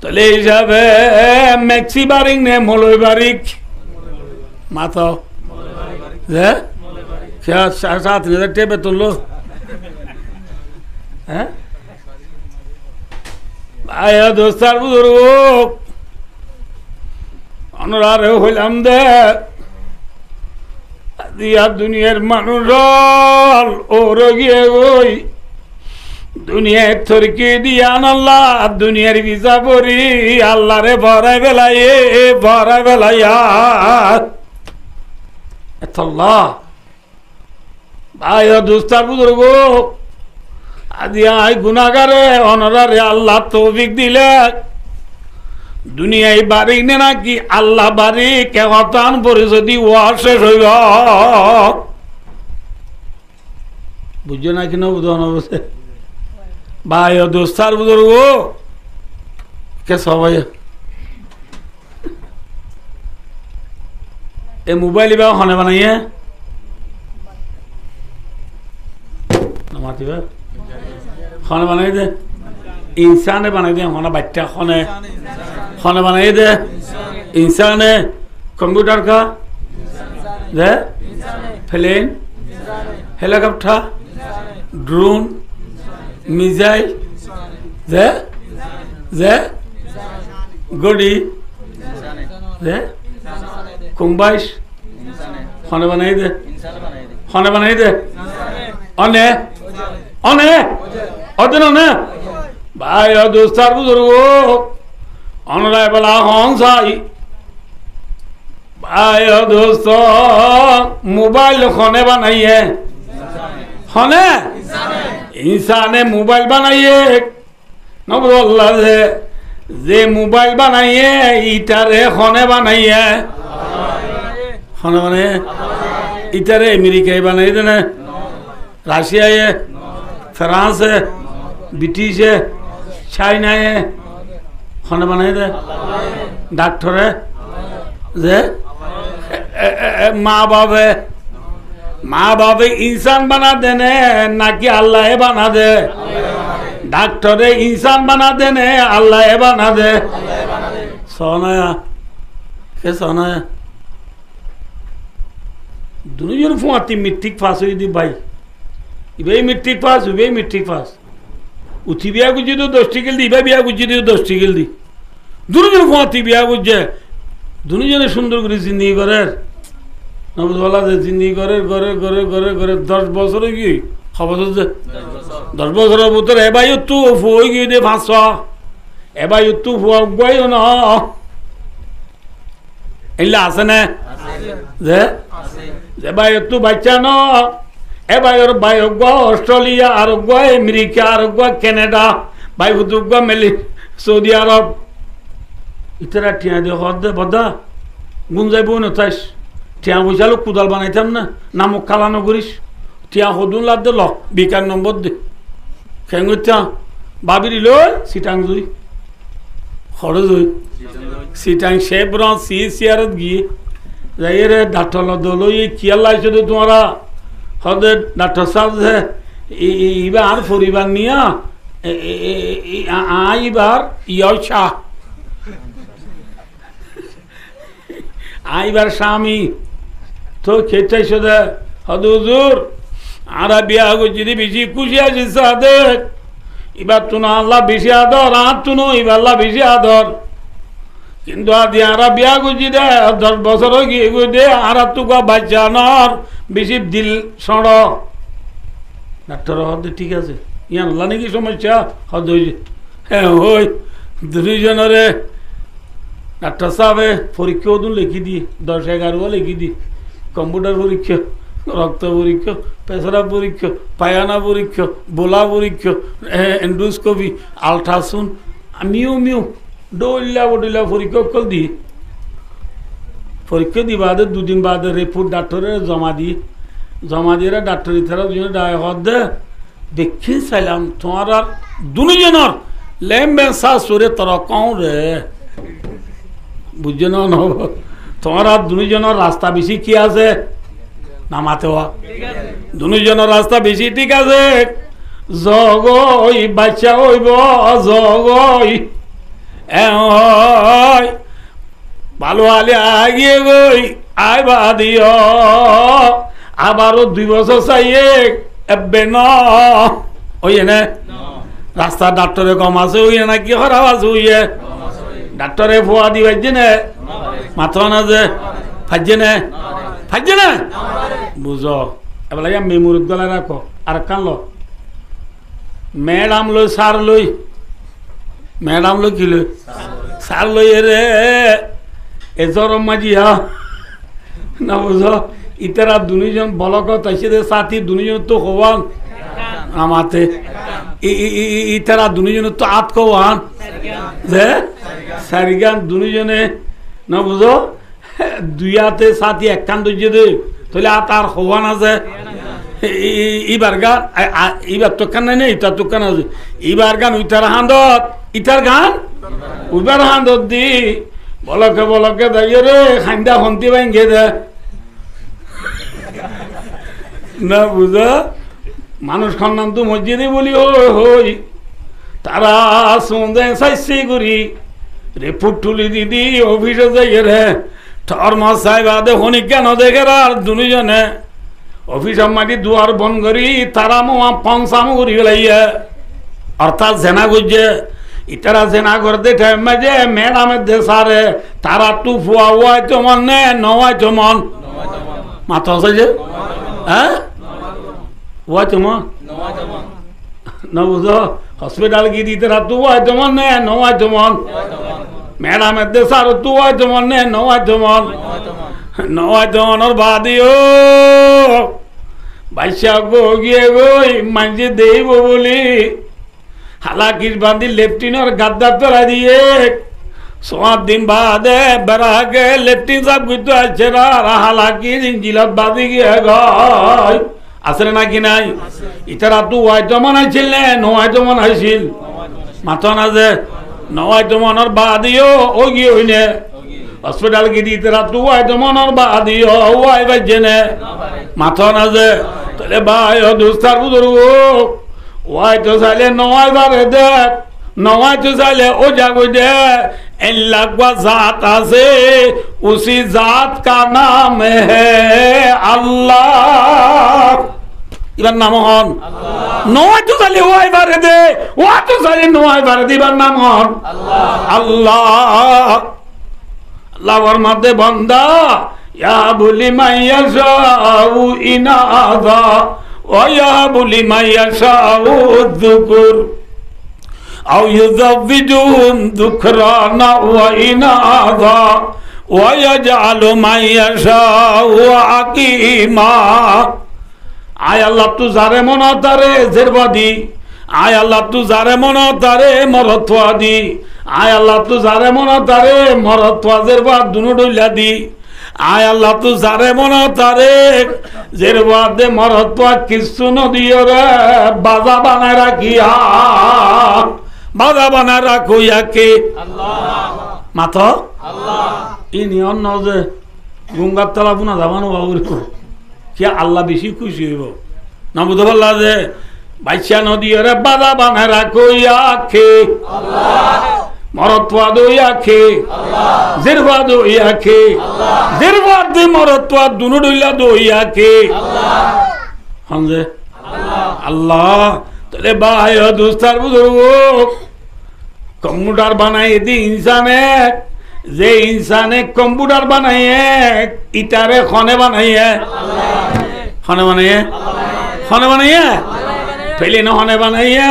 তাহলে হিসাবে মেক্সি বারিক নে মলই বারিক মাথা যে 7,000 টাকা বেতন লো হ্যাঁ ভাইয়া দোস্তার বুজুর্গ অনরারে হইলাম দে দিয়া দুনিয়ার মানুষ ও রোগিয়ে ওই দুনিয়ার থরকি দিয়ান আল্লাহ দুনিয়ার ভিসা পড়ি আল্লাহ রে ভরাই বেলাইয়া এতল্লাহ ভাইয়া দোস্তার বুজুর্গ আদিয়া গুনাগারে অনরারে আল্লাহ তৌফিক দিলে দুনিয়ায় বাড়ি নে নাকি আল্লাহ বাড়ি কেহতান পরে যদি ওয়া শেষ হইব বুঝছো না কিনা বুঝন অবশ্যই ভাই দোস্তার বুজুর্গ কে সবাই এ মোবাইল বা হনে বানাইয়ে মাতিবা খনে বানাই দে ইনসানে বানাই দে হনে বাচ্চা খনে বানাই দে ইনসানে কম্পিউটার का दे प्लेन हेलीकॉप्टर ड्रोन मिसाइल दे गड़ी दे कुंबाइश खने बनाई दे अने अदन ने भाई दोस्तार बुजुर्ग अनराय बला हन साई भाई दोस्त मोबाइल खने बनाइए खने इंसाने मोबाइल बनाइए नबुल्लाह जे मोबाइल बनाइए इटारे खने बनाइए इटारे अमेरिका बनाई देना राशिया है फ्रांस है ब्रिटिश है चाइना है खाना बनाए दे डॉक्टर है जे माँ बाप इंसान बना देने ना कि अल्लाह बना दे डॉक्टर इंसान बना देने अल्लाह बना दे सोनाया के सोनाया दोनों जन फुआती मिट्टी पास हुई थी भाई इबे मिट्रिक पास उठी बिया गुजी तो 10 टिकल दी इबे बिया गुजी तो 10 टिकल दी दुनु जन फाती बिया गुजे दुनु जन सुंदर করে জিন্দেগি করে নবুল বলা যে জিন্দেগি করে 10 বছর কি খবর হচ্ছে 10 বছরের ভিতরে এবাই তো ফুই গই দে 500 এবাই তো ফুয়া গই না ইল্লা আছে না যে ভাই তো বাচ্চা না এবার ভাই অস্ট্রেলিয়া আর আমেরিকা আর কানাডা ভাই মেলি সৌদি আরব ইতারা টিয়া দিয়ে হদে বদা গুন যাইব না তাইস টিয়া বুঝালো কুদাল বানাইতাম না নামক কালানো করিস টিয়া হদুন লাভ দে ল বিকার নম্বর দে খেঙ্গুতা ভাবি দিল সিটাং জুই খরচ হই সিটাং শেবর সিয়ারত গিয়ে যাই রে ডাক্তার দলো এই কিয়াল লাইছে তো তোমারা হদে ডাক্তার সাহেব এবার আর পরিবার নিয়া আইবার ইয়সা আইবার স্বামী তো খেতেছে দে হদে হুজুর আর বিয়া যদি বেশি খুশি আছে সাদে এবার তো না আল্লাহ বেশি আদর আর তো এবার আল্লাহ বেশি আদর কিন্তু আদি আর বিয়া গুজি দে 10 বছর গিয়ে গই দে আর তুকা বাচ্চা নর বেশি দিল সড় ডাক্তার হদে ঠিক আছে ইয়ান আল্লাহ নাকি সমস্যা হদ হ্যাঁ ওই দুজনরে ডাক্তার সাহেব পরীক্ষা ওদিন লিখি দি 10-11 লিখি দি কম্পিউটার পরীক্ষা রক্ত পরীক্ষা পেশাব পরীক্ষা পায়না পরীক্ষা বোলা পরীক্ষা এন্ডোস্কোপি আল্ট্রাসাউন্ড মিউ ডইলা পরীক্ষা কল দি পরীক্ষা দি বাদে 2 দিন বাদে রিপোর্ট ডাক্তারের জমা দি জমা দিয়ে ডাক্তারি থারা দুজনে ডায় হদ দে দেখি চাইলাম তোমার আর দুজনের লেমবে শাশুড়ে তোর কও রে বুঝছো না তোমার আর দুজনের রাস্তা বেশি কি আছে নামাতে হওয়া দুজনের রাস্তা বেশি ঠিক আছে জগই বাচ্চা হইব জগই ভালো আলে আগিয়ে গই আইবা দিও আবারও 2 বছর চাইয়ে এবে ন ওই না রাস্তা ডাক্তারে কম আছে ওই না কি খারাপ আছে ওই ডাক্তারে ফোয়া দিবাইছে না মাথা না যে ফাজছে না বুঝো এবার মেমুর গলা রাখো আর কান লো ম্যাডাম লই সার লই ম্যাডাম লই কি লই সার লই রে এ জরম মাঝিয়া না বুঝো ইতারা দুজন বলক তাইছে সাথী দুজন তো হওয়ান আমাতে ইতারা দুজন তো আত কওয়ান যে সারিগান দুজনে না বুঝো দুইয়াতে সাথী একখান দুইজে দে তাহলে আর হওয়ান আছে ইবার গান ইবার তো কান নাই ইতার তো কান আছে ইবার গান ইতার হান্দত ইতার গান উইবার হান্দত দি বলকে দাইয়ে রে খান্দা হন্তি ভাঙ্গে দে না বুঝা মানুষ খান্নান তো মসজিদে বলি হই তারা সন্ধে চাইছে করি রে ফুটুলি দিদি অফিসে যাইয়ে রে ঠর মাস সাহেব আদে হনি কেন দেখে আর দুজনে অফিস মাটি দুয়ার বন করি তারা মোয়া পঞ্চাম করি গেলাইয়া অর্থাৎ জেনা গুজে ইতারা জেনা করতে টাইমে যে ম্যাডামের দেশারে তারা তু ফুয়া ওয়াই চমন নে নওয়াই চমন মাথা আছে যে হ্যাঁ ওয়াই চমন না বুঝো হসপিটাল গিয়ে দিতে তু ওয়াই চমন নে নওয়াই চমন ম্যাডামের দেশার তু ওয়াই চমন নে নওয়াই চমন নওয়াই চমনের বাদিও বাইশা গো গিয়ে গই মাঝে দেব বলি হালাকির বাঁধি লেফটিনের গাদ্দার তোলা দিয়ে 7 দিন বাদে বেড়াকে লেফটিন সাহেব কিন্তু আসছে না হালাকির ইঞ্জিলত বাঁধি গিয়ে গই আসলে নাকি নাই ইতারা তু হয়তো মনে ছিল না নয়তো মনে হয়েছিল মাথা না যে নয়তো মনের বাদিও ও গিয়ে হইনে হসপিটাল গিয়ে দিতে তু হয়তো মনের বাদিও ওয়াই বাজছে না মাথা না যে তাহলে ভাই দুস্তার বুজুর্গ ওয়াই তো চাইলে নয় বারে দেখ নয় তো চাইলে ও যাগো দে লাগবা জাত আছে উসি জাত কা নাম হে আল্লাহ এবার নাম হন নয় তো চাইলে ওয়াই বারে দে ওয়া তো চাইলে নয় বারে দিবার নাম হন আল্লাহ আল্লাহর মধ্যে বান্দা ইয়া বলি মাইয়া শাউ ইনাদা ويهب لمن يشاء الذكر أو يزوجهم ذكرانا وإناثا ويجعل من يشاء عقيما আয় আল্লাহ তু যারে মনা তারে জেরবাদি আয় আল্লাহ তু যারে মনা তারে মরত্বাদি আয় আল্লাহ তু যারে মনা তারে মরত্বা জেরবা দুনো ডইলা দি আয় আল্লাহ তু যারে মনা তারে জেরবাদে মরত্বা কিছু নদিও রে বাজা বানায় রাখিয়া বাজা বানায় রাখো ইয়াকে মাথা ইনি অন্য যে গঙ্গার তলা বুনা যাবানো বাবুর কি আল্লাহ বেশি খুশি হইব না বুঝতে পারলা যে বাইশা নদিও রে বাজা বানায় রাখো ইয়াকে মরত্বা দো ইয়াকে জিরবা দো ইয়াকে জিরবা দে মরত্বা দুনো ডইলা দো ইয়াকে হামজে আল্লাহ তাহলে ভাই দোস্তার বুজুর্গ কম্পিউটার বানাই দি ইনসানে যে ইনসানে কম্পিউটার বানাইয়ে ইটারে খনে বানাইয়ে খনে বানাইয়ে খনে বানাইয়ে প্লেন খনে বানাইয়ে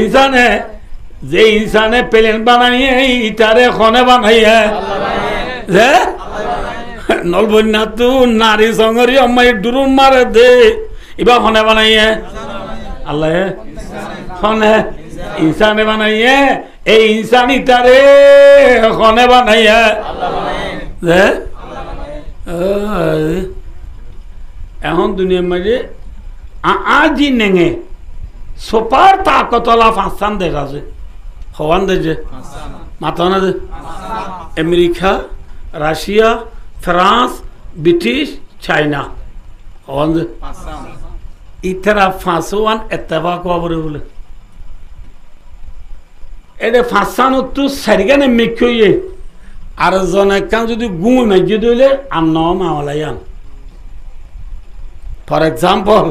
ইনসানে যে ইনসানে প্লেন বানাইয়ে ইটারে খনে বানাইয়ে যে নলবন্যা তু নারী সঙ্গরি অম্মাই ডুরুন মারে দে এবার খনে বানাইয়ে আল্লাহ খনে ইনসানে বানাইয়ে এই ইনসান ইটারে খনে বানাইয়ে যে এখন দুনিয়ার মাঝে আজি নেঙে সোপার তাকতলা পাঁচটান দেশ আছে হওয়ান দেশে মাথা না যে আমেরিকা রাশিয়া ফ্রান্স ব্রিটিশ চাইনা হওয়ান যে ইতারা ফাঁসোয়ান এত্তেফাক খবরে বলে এটা ফাঁসান তো সারিগানে মেঘে আর জন একখান যদি গুঁ মেঘে দিলে আমনাও মাওলাইয়ান ফর এক্সাম্পল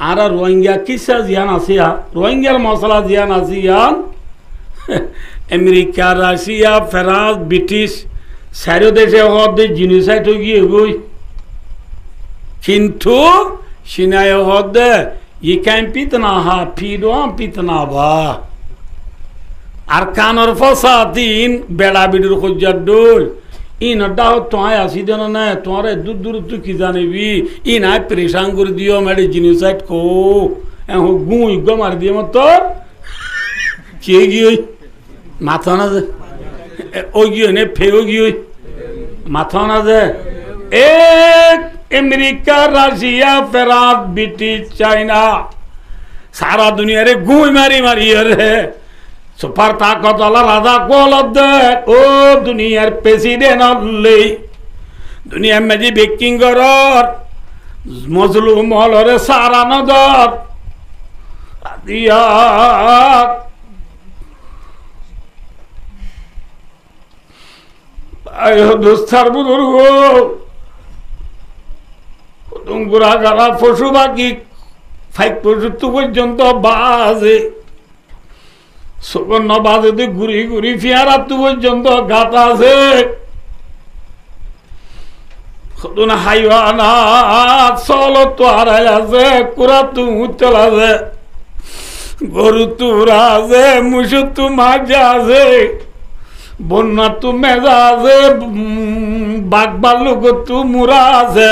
আর রোহিঙ্গা কিসা জিয়ান আসিয়া রোহিঙ্গার মশলা জিয়ান ASEAN America Russia France British সারো দেশে হদে জিনিসাইট গিয়ে গই কিন্তু সিনায় হদে ই কাইম পিতনা হা ফিডোয়াম পিতনা বা আর কানর ফসা দিন বেড়া বিডুর খোঁজার ডোল ইন ডাহ তোমায় আসি দেন না তোমার দূর দূর তুই কি জানিবি ই নাই পরেশান করে দিও মেডি জিনিসাইট কো এখন গুঁ গো মার দিয়ে মতো কে গিয়ে মাথা না যে ও গিয়ে নে ফেও গিয়ে মাথা না যে এক আমেরিকা রাশিয়া ফ্রান্স ব্রিটিশ চাইনা সারা দুনিয়ারে গুঁ মারি মারি রে সুপার তাকতলা রাজা কল দেখ ও দুনিয়ার প্রেসিডেন্ট হলে দুনিয়ার মেজি বেকিং করর মজলুম হলরে সারা নজর দিয়া দোস্তার বুজুর্গ গুড়া গাড়া পশু বাকি 5 পর্যন্ত বাজে সুবর্ণ বাজে ঘুরি ঘুরি ফিয়ারা তু পর্যন্ত গাত আছে হাইওয়ানা চল তো হারাই আছে কুড়া তু উচ্চল আছে গরু তুরা আছে মুসু তু মাজা আছে বন্যা তু মেজা আছে বাঘ বালুক তু মুরা আছে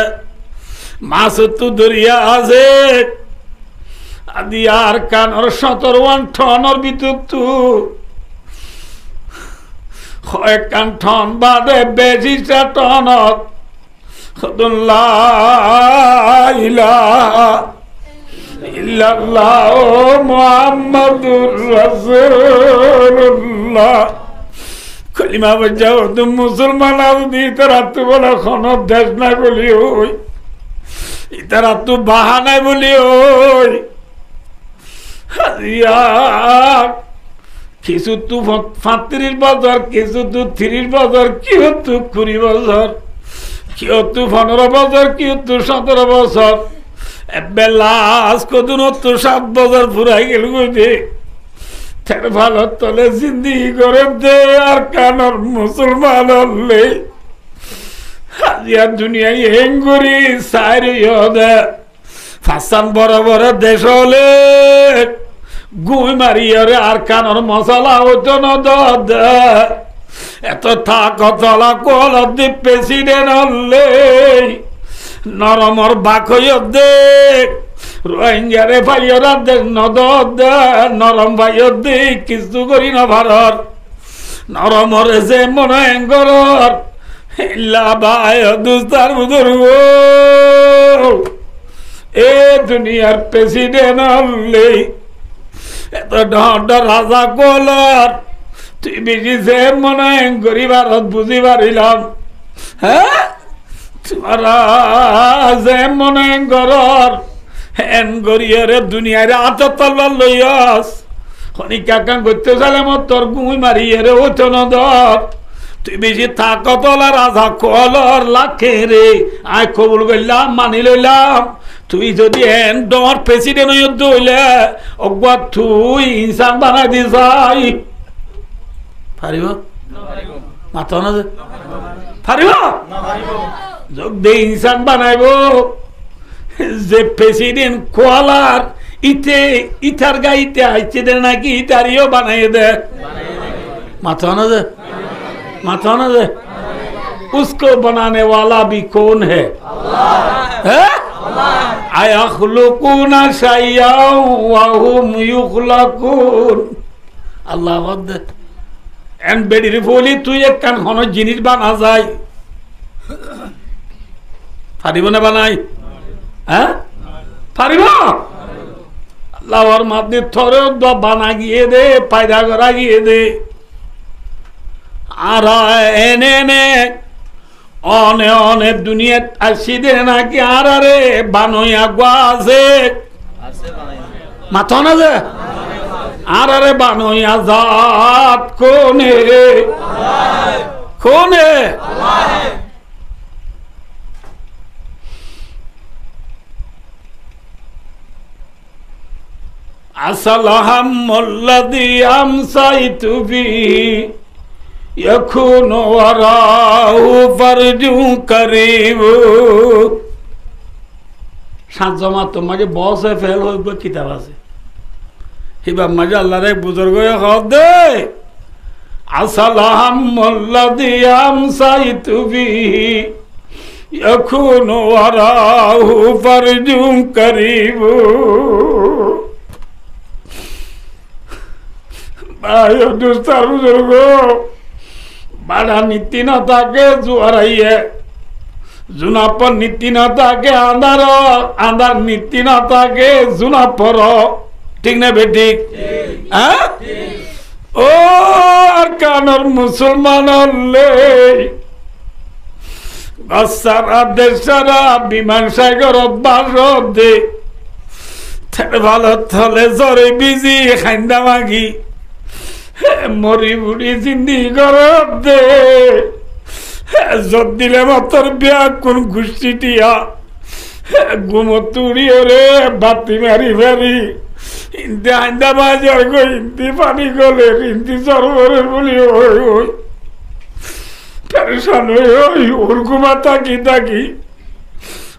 মাছ তু দরিয়া আছে আদি আর কানর 17 টনের ভিতর তু হয় কান টন বাদে বেশিটা টনত ইল্লাল্লাহ মুহাম্মাদুর রাসূলুল্লাহ কলিমা বাজাও তুমি মুসলমান আদি তারা তো বলে কোনো দেশ নাই বলি ওই ইতারা তো বাহানায় বলি ওই কিছু তু 35 বছর কিছু তু 30 বছর কেউ তু 20 বছর কেউ তু 15 বছর কেউ তু 17 বছর লাশ কদিন তো 7 বছর ফুরাই গেল বুঝে তার ভালো তলে জিন্দিগি করে দে আর কানর মুসলমান হলে হাজিয়ার দুনিয়ায় হেঙ্গুরি সাইরি হদে ফাসান বড় বড় দেশ হলে গুই মারিয়ারে আর কানর মশলা হতো না এত থাকতলা কল দি প্রেসিডেন্ট হলে নরমর বাক দেখ রোহিঙ্গারে ভাইয়রা দেখ নদ নরম ভাইয় দেখ কিছু করি না ভারত নরমরে যে মনে এঙ্গর ইল্লা ভাই দুস্তার বুজুর্গ এ দুনিয়ার প্রেসিডেন্ট হলে এত ঢড রাজা কলর তুই বেশি যে মনে করি ভারত বুঝি পারিলাম হ্যাঁ তোরা যে মনে করর হেন গরিয়রে দুনিয়ারে আত তলবার লইয়াস খনি কাকান করতে চালে মত তোর গুই মারিয়ে ওঠো না ধর তুই বেশি থাকতলা রাজা কলর লাখে রে আয় কবুল করলাম মানি লইলাম তুই যদি এন ডর প্রেসিডেন্ট যুদ্ধ হইলে অজ্ঞা তুই ইনসান বানাই দি যাই পারিব মাথা না পারিব যোগ দে ইনসান বানাইব যে প্রেসিডেন্ট কোয়ালার ইতে ইটার গাইতে আইছে দে নাকি ইটারিও বানাই দে माथा ना दे माथा ना दे उसको बनाने वाला भी कौन है आयाखलुकुना शैय्यन व हुम युखलकुन আল্লাহ ওয়াদ এন্ড বেডির বলি তুই এক কান কোন জিনিস বানা যায় পারিব না বানাই হ্যাঁ পারিব আল্লাহর মাধ্যমে থরে বানা গিয়ে দে পায়দা করা গিয়ে দে আর এনে এনে অনে অনে দুনিয়াত আসি দে নাকি আর আরে বানইয়া গোয়া আছে মাথা না যে আর আরে বানইয়া জাত কোনে কোনে আসসালামুল্লাযী আমসাইতু বিহি ইয়াকুনু ওয়ারাহু ফারজুন কারীব সাজমা তোমাকে বসে ফেল হইব কিতাব আছে হিবা মাঝে আল্লাহর এক বুজুর্গ হদ দে আসসালামুল্লাযী আমসাইতু বিহি ইয়াকুনু ওয়ারাহু ফারজুন কারীব আয় দুস্তার বুজুর্গ বাড়া নীতি না থাকে জোয়ারাইয়ে জুনাপর নীতি না থাকে আন্ধার আন্ধার নীতি না থাকে জুনাপর ঠিক না বেঠিক হ্যাঁ ও আর কানর মুসলমান হলে সারা দেশারা বিমান সাগর বাস দে ভালো থলে জরে বিজি খাইন্দা মাগি মরি বুড়ি জিন্দি গরব দে যত দিলে মাতর বিয়া কোন গোষ্ঠীটিয়া গুমতুড়ি রে বাতি মারি ফেরি হিন্দি আইন্দা বাজার গো হিন্দি পানি গলে হিন্দি সরবরে বলি ওই ওই পেরেশান ওই ওর গুমা তাকি তাকি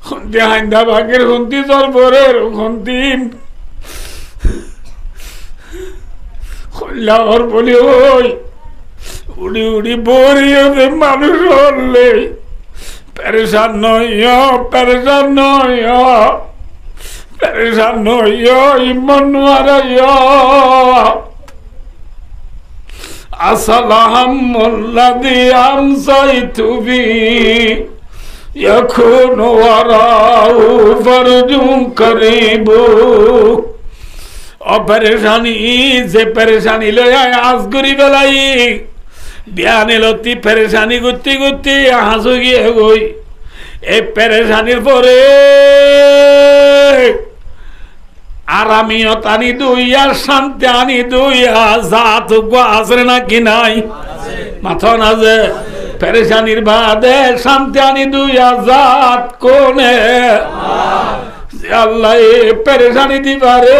হিন্দি আইন্দা বাগের হিন্দি সরবরের হিন্দি লাহর বলি ওই উড়ি উড়ি বরিয়ে মানুষ হলে পেরেশান নয় পেরেশান নয় পেরেশান নয় ইমন আসসালামুল্লাযী আমসাইতু বিহি ইয়াকুনু ওয়ারাহু ফারজুন কারীব অপরেশানি যে পেরেশানি লয় আজ করি বেলাই বিয়ানে লতি পেরেশানি করতে করতে হাসু গিয়ে গই এই পেরেশানির পরে আরামিও টানি দুইয়া শান্তি আনি দুইয়া জাত আসরে নাকি নাই মাথা না যে পেরেশানির বাদে শান্তি আনি দুইয়া জাত কোনে আল্লাহ পেরেশানি দিবারে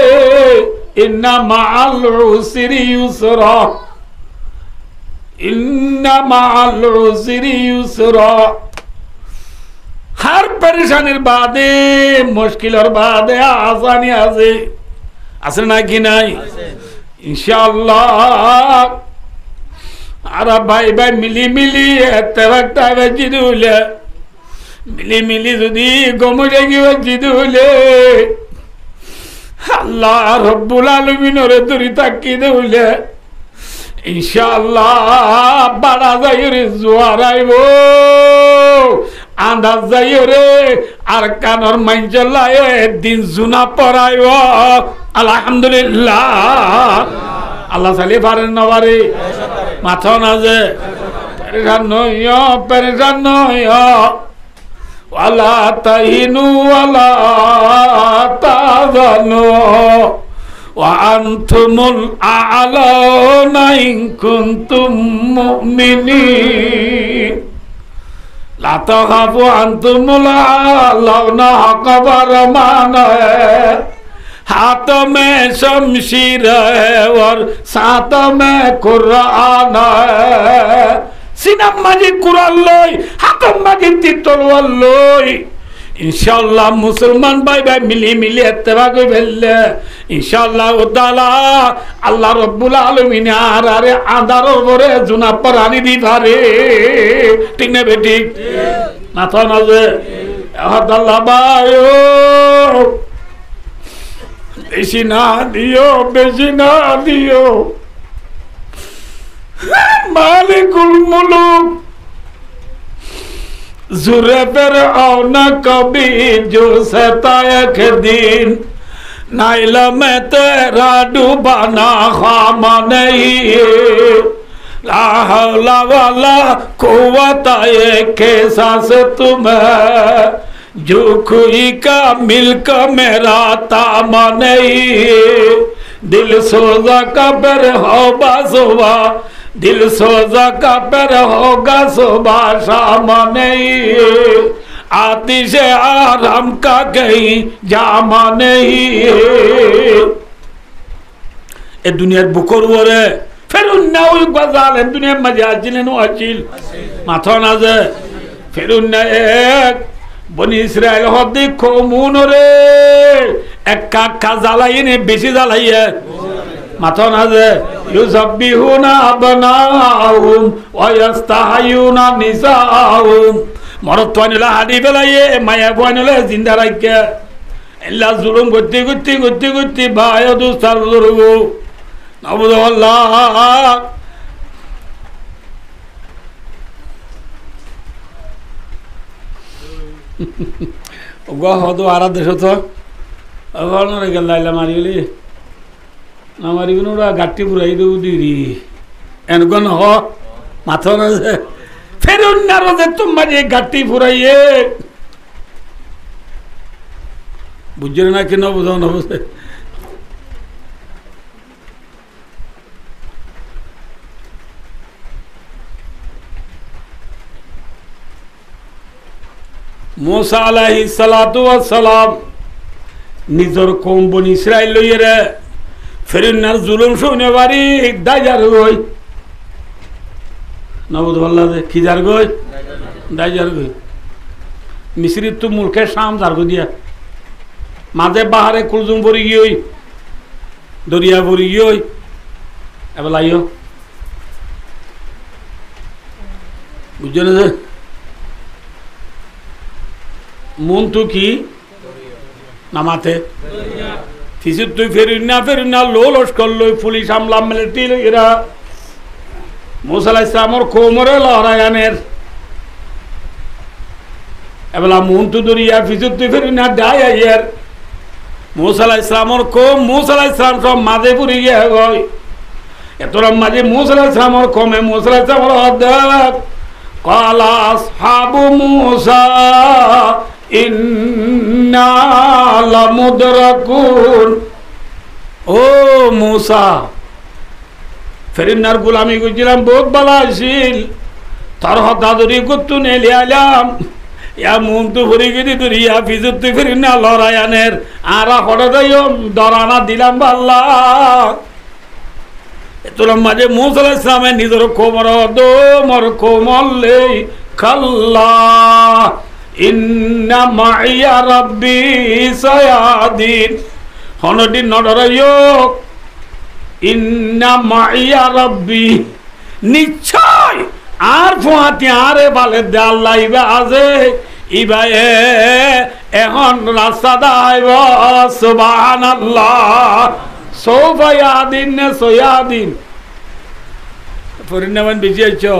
ইন্না মাআল উসরি ইউসরা ইন্না মাআল উসরি ইউসরা हर परेशानिर बादे मुश्किलर बादे आसानी आसे आसे ना कि नहीं इंशाअल्लाह आरा भाई भाई मिली मिली तवक्ता वजिदुले मिली मिली जुदी गोमुजेगी वजिदुले अल्लाह रब्बुल आलमीन रे दुरी ताकिदुले इंशाअल्लाह बड़ा जायरे जुआर आइबो आंदाज जाइयो रे आर कानर माइंजलाए दिन जुना परायो अल्हम्दुलिल्लाह अल्लाह साली पारेन ना पारे माथा ना जे परेशान नयो वाला ताहिनु वाला ताज़नु वा अंतुमुल आ'लाउना इन कुंतुम मुमिनीन ला तख़ाफ़ू अंतुमुल आ'लाउना हक़बर माना है हाथ में शमशीर है और साथ में कुरान है सीना माजी कुरान लोई हाथ माजी तलवार लोई इंशाअल्लाह मुसलमान भाई भाई मिली मिली इत्तेफाक भेल्ले इंशाअल्लाह ताआला अल्लाह रब्बुल आलमीन आरे आंधार परे जुना परानी दी पारे ठीक ना बेटी माथा ना जे अल्लाह भाइयो बेशी ना दियो मालिकुल मुलूक जुरे फिरऔन कभी जो सहता एक दिन नाइला में तेरा डूबाना खामा नहीं ला हौला वाला कुव्वत के साथ तुम्हें जो कोई का मिल्क मेरा तामा नहीं दिल सोजा का पर होगा सुबह दिल सोजा का पर होगा सुबह शाम नहीं आतिश आराम का कहीं जामा नहीं ए दुनियार बुकोर वरे फिर उन्ना उई गजाल दुनिया मजा जिलेनो अचिल माथो ना जे फिर उन्ना एक बनी इस्राएल हदी कोमुन रे एक का जालाई ने बेसी जालाई है माथो ना जे युसब्बिहुना अबनाहुम व यस्ताहयुना निसाहुम मरत्वानिला हादी बेलाये माया गोनिला जिंदा राखे एल्ला जुलुम गुत्ती गुत्ती गुत्ती गुत्ती भायो दुस्तार जुरुगु अल्लाह ओगा हदो आरा देश तो अगल न गल्ला मारिली ना मारिबनुरा गाट्टी पुराई दो दिरी एनगन हो माथो न फिर उन्नारो दे तुम मजे गाट्टी पुराइए बुझे ना कि न बुझो न बुझे मूसा अलैहिस्सलातु वस्सलाम निजर कौम बनी इस्राएल लइए रे फिरौনের जुलुम শুনে বাড়ি দাইজার গই নবুদ আল্লাহ দে কি জার গই দাইজার গই মিশরি তো মুলকে শাম জার গই দিয়া মাঝে বাহারে কুলজুম পড়ি গই দরিয়া পড়ি গই এবলাইও বুঝছেন যে मुंतु की नमाते फिसित तु फेरुन्ना लोलस कल्लो पुलिस আমলা মিলিটারি এরা मूसा अलैहिस्सालामर কোমরে লহরায়ানের এবলা মুন্তু দরিয়া ফিসিত তু ফেরুন্না দায়ায়ের मूसा अलैहिस्सालामर কোম मूसा अलैहिस्सालाम সব মাঝে পুরি গিয়ে গয় এতরা মাঝে मूसा अलैहिस्सालामर কোমে मूसा अलैहिस्सालामर হদ ক্বালা আসহাবু मूसा इन्ना लमुदरकुन ओ मूसा फिरौনের গোলামি গুজিলাম বহুত বালাশিল তার হদাদরি গুত্তু নেলি আলাম ইয়া মুন্তু ভরি গদি দুরিয়া ফিজুত ফিরনা লরায়ানের আরা হড়াইও দরানা দিলাম আল্লাহ এতলাম মাঝে मूसा আলাইহিস সালামের নিজের কোমর দো মর কোমলে খাল্লা इन्ना माइया रब्बी सयादीन हनडी नडरायो इन्ना माइया रब्बी निश्चय आर फुआती आरे बाले दे आल्लाह इबा आजे इबा এখন রাস্তা দাইব সুবহানাল্লাহ সোফা ইয়াদিন নে সোয়াদিন পরিণামন বিজয়ছো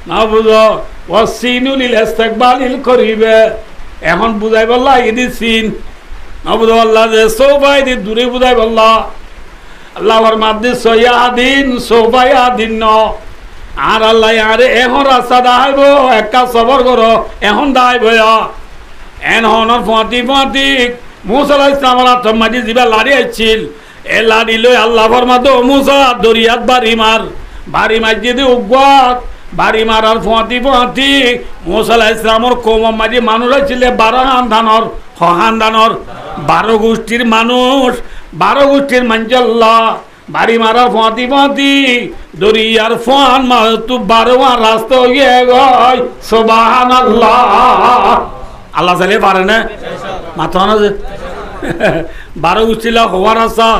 না বুঝো ওয়াসিনুল ইস্তিকবালিল করিবে এখন বুঝাই বললা ইদি সিন না বুঝো আল্লাহ যে সোফা ইদি দূরে বুঝাই বললা আল্লাহর মাদ্দি সয়াদিন সোফায়াদিন ন আর আল্লাহ আরে এখন রাস্তা দাইব একা সবর করো এখন দাইব এন হনর ফাঁতি ফাঁতি मूसा अलैहिस सालाम তোমাজি জিবা লাড়ি আইছিল এ লাড়ি লই আল্লাহ ফরমাতো मूसा দরিয়াত বাড়ি মার যদি উগওয়াত বাড়ি মারার ফাঁতি ফাঁতি मूसा अलैहिस সালামর কওম মাঝে মানুষ ছিল 12 খানদানর খানদানর 12 গোষ্ঠীর মানুষ 12 গোষ্ঠীর মানজাল্লাহ বাড়ি মারার ফাঁতি ফাঁতি দরিয়ার ফান মাতু 12 রাস্তা হয়ে গয় সুবহানাল্লাহ আল্লাহ জালে পারে না মাথা না 12 গোষ্ঠীলা হওয়ার আশা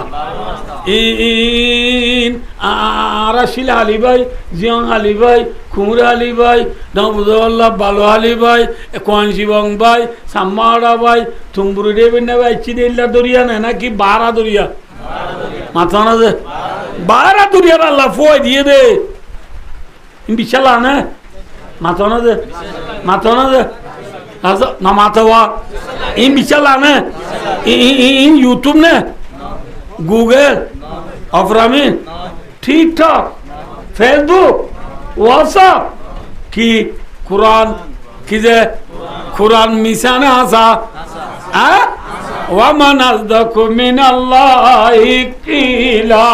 ইন আরাশিল আলী ভাই জিয়ং আলী ভাই খুমরা আলী ভাই নবুল্লাহ বালো আলী ভাই কোয়ানশিবং ভাই সাম্মাড়া ভাই থুমবুরি দেবেন ভাই চিদেল্লা দরিয়া না নাকি 12 দরিয়া মাথা না যে 12 দরিয়ার আল্লাহ ফয় দিয়ে দে বিশালা না মাথা না যে Also, namatawa. In Michalane. In YouTube ne. Google. Aframin. TikTok. Facebook. WhatsApp. Ki Quran. Kize Quran misane asa. Ah? وَمَنْ أَصْدَقُ مِنَ اللَّهِ قِيلًا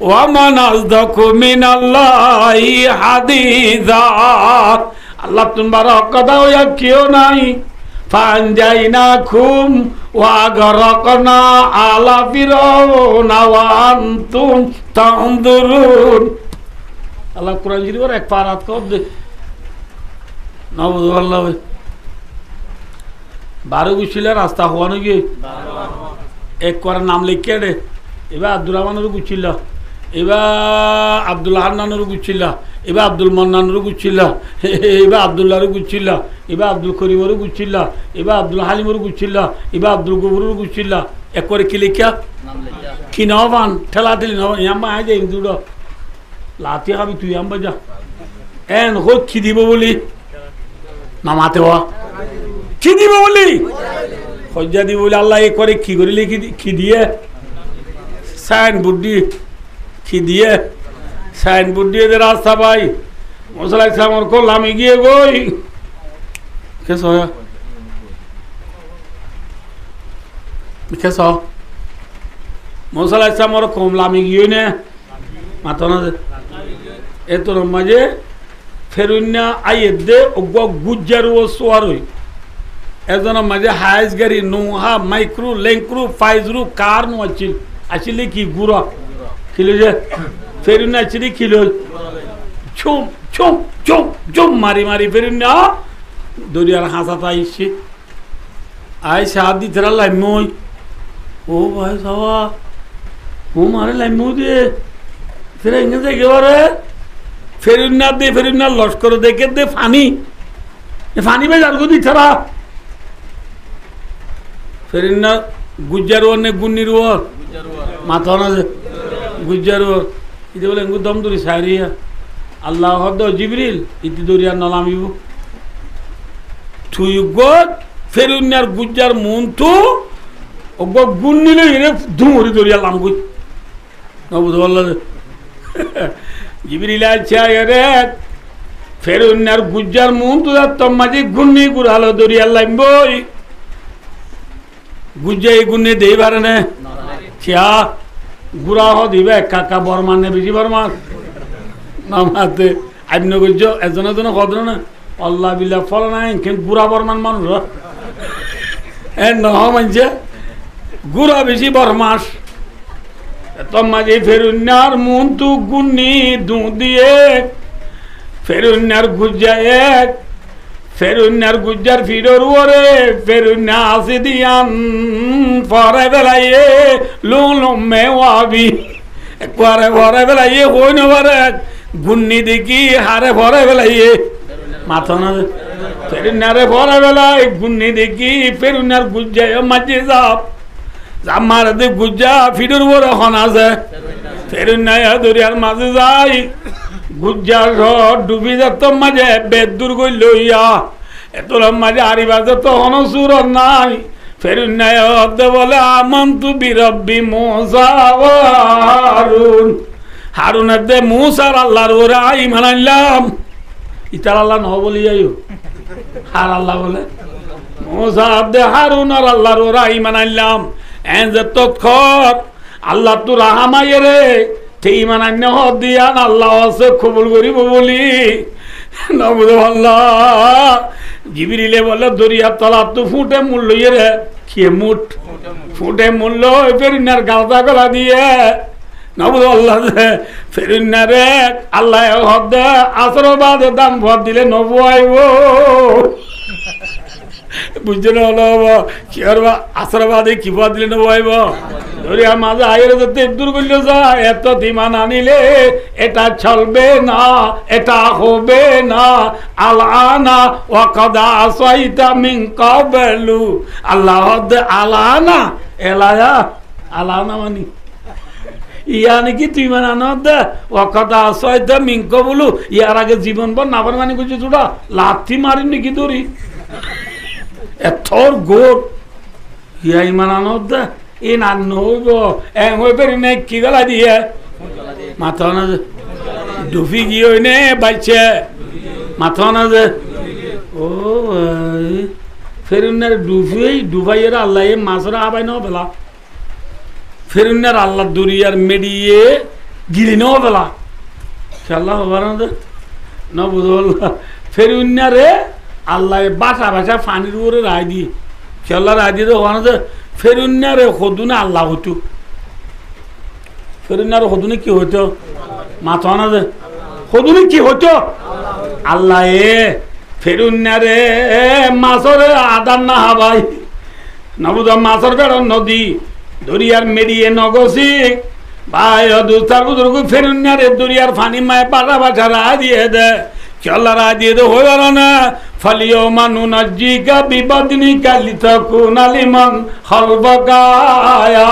وَمَنْ أَصْدَقُ مِنَ اللَّهِ حَدِيثًا আল্লাহ তোমার কথা হইয়া কেউ নাই فَأَنْجَيْنَاكُمْ وَأَغْرَقْنَا آلَ فِرْعَوْنَ وَأَنْتُمْ تَنْظُرُونَ আল্লাহ কোরআন শরীফের এক পারাত কর দে নাউযুবিল্লাহ 12 গুছিলা রাস্তা হওয়ানো গিয়ে এক করার নাম লিখে দে এবার আব্দুর রহমানের গুছিলা এবার আব্দুল হান্নানের গুছিলা এবার আব্দুল মান্নানের গুছিলা এবার আব্দুল্লাহর গুছিলা এবার আব্দুল করিমের গুছিলা এবার আব্দুল হালিমের গুছিলা এবার আব্দুল গফুরের গুছিলা এক করে কি লিখা কি নবান ঠেলা ঠেলি নবান ইয়াম্মা আয় যাই দুটো লাতি খাবি তুই আম্বা যা এন হোক কি দিব বলি নামাতে হওয়া কি দিব বলি হজ্জা দিব বলি আল্লাহ এ করে কি করিলে কি দিয়ে সাইনবোর্ড দিয়ে কি দিয়ে সাইনবোর্ড দিয়ে যে রাস্তা পাই মশলা ইসলামর করলাম গিয়ে গই কেস হয় কেস মশলা ইসলামর কমলাম গিয়ে নে মাথা না এ তোর মাঝে ফেরুন্না আইয়ে দে অজ্ঞ গুজ্জার ও সোয়ারই এজনের মাঝে হাইস গাড়ি নোহা মাইক্রো লেঙ্ক্রু ফাইজরু কার নো আসলে কি গুড়া খিলো যে ফেরুন্না আসলে খিলো ছুম ছুম ছুম ছুম মারি মারি ফেরুন্না দরিয়ার হাসাতা আইসি আইসা হাত দিতে লাইমই ও ভাই সাবা ও মারে লাইমই দে ফের এনে দেখে বারে ফেরুন্না দে ফেরুন্না লস্কর দেখে দে ফানি ফানি বে যার গদি ছাড়া ফেরুন্না গুজ্জার নে গুন্নির ওর মাথা না গুজ্জার ওর ইতে বলে এঙ্গু দম দরি সারিয়া আল্লাহ হদ জিবরিল ইতি দরিয়া নলামিব তুই গদ ফেরুন্নার গুজ্জার মন তো ওগ গুন্নিলে এরে ধুমরি দরিয়া লাম গুই না বুঝ বললা জিবরিল আচ্ছা রে ফেরুন্নার গুজ্জার মন তো তোর মাঝে গুন্নি গুড়ালো দরিয়া লাইবই গুজ্জাই গুন্নি দেই পারে না খিয়া গুড়া হ দিবে কাকা বর্মান নে বেশি বর্মান নামাতে আইন গুজ্জ এজন এজন কদর না আল্লাহ বিল্লাহ ফল নাই কিন্তু গুড়া বর্মান মানুষ এ নহ মানছে গুড়া বেশি বরমাস তোর মাঝে ফেরুন্নার মন তু গুন্নি দু দিয়ে ফেরুন্নার গুজ্জা এক ফেরুন্নার গুজ্জার ফিডর ওরে ফেরুন্না আসি দিয়ান পরে বেলাইয়ে লুম মেওয়াবি পরে পরে বেলাইয়ে হই না পারে গুন্নি দেখি হারে পরে বেলাইয়ে মাথা না ফেরুন্নারে পরে বেলায় গুন্নি দেখি ফেরুন্নার গুজ্জা মাঝে যাপ আমার দে গুজ্জা ফিডর ওরে হন আছে ফেরুন্না দরিয়ার মাঝে যাই গুজ্জার ডুবি যেত মাঝে বেদুর গই লইয়া এতর মাঝে আরিবা যেত হনসুর নাই ফেরুন্নায় বলে আমন্তু বিরব্বি মুসা ওয়া হারুন হারুনের দে মুসার আল্লাহর ওরে ঈমান আনলাম ইতার আল্লাহ নহ বলি যাইও হার আল্লাহ বলে মুসা দে হারুন আর আল্লাহর ওরে ঈমান আনলাম এন যে তৎক্ষর আল্লাহ তো রাহামায়ে রে সেই মানান্য দিয়ান আল্লাহ আছে কবুল করিব বলি আল্লাহ জিবরিলে বলে দরিয়া তলা তো ফুটে মূল্য রে খেয়ে মুঠ ফুটে মূল্য ফেরিনার গালতা গলা দিয়ে নবুদ আল্লাহ ফেরিনারে আল্লাহ হদ আশীর্বাদ দাম ভর দিলে নবু আইব বুঝতে না কি করবা আশীর্বাদে কি ভর দিলে নবু আইব দরিয়া মাঝে আয়ের যাতে দূর করলে যায় এত দিমান আনিলে এটা চলবে না এটা হবে না আলানা ওয়াকাদা আসাইতা মিন কাবলু আল্লাহ আলানা এলায়া আলানা মানে ইয়া নাকি তুই মানে আনন্দ ওয়াকাদা আসাইতা মিন কাবলু ইয়ার আগে জীবন ভর না মানে কিছু ছোটা লাথি মারি নাকি দড়ি এথর গোট ইয়া ইমান আনত এ না নইব এ হই পারি না কি গলা দিয়ে মাথা না ডুফি গিয়ে নে বাইছে মাথা না যে ও ফেরুন্নার ডুবাইয়ের আল্লাহ মাছরা আবাই ন বেলা ফেরুন্নার আল্লাহ দুরিয়ার মেডিয়ে গিলি ন বেলা খেলা হবার ন বুঝল ফেরুন্নারে আল্লাহ বাসা বাসা পানির উপরে রায় দিয়ে খেলা রায় দিয়ে হওয়ানো যে ফেরুন্নারে সদুনে আল্লাহ হতো ফেরুন্নারে সদুনে কি হতো মাথা না যে সদুনে কি হতো আল্লাহ ফেরুন্নারে মাছরে আদার না হাবাই নবুদ মাছর বেড় নদী দরিয়ার মেরিয়ে নগসি ভাই দুস্তার বুজুর্গ ফেরুন্নারে দরিয়ার ফানি মায় পাটা বাছা রা দিয়ে দে চল্লা রা দিয়ে দে হয়ে গেল না ফলিও মানু নজিকা বিপদিনী কালিত কুনালিমান হলবকায়া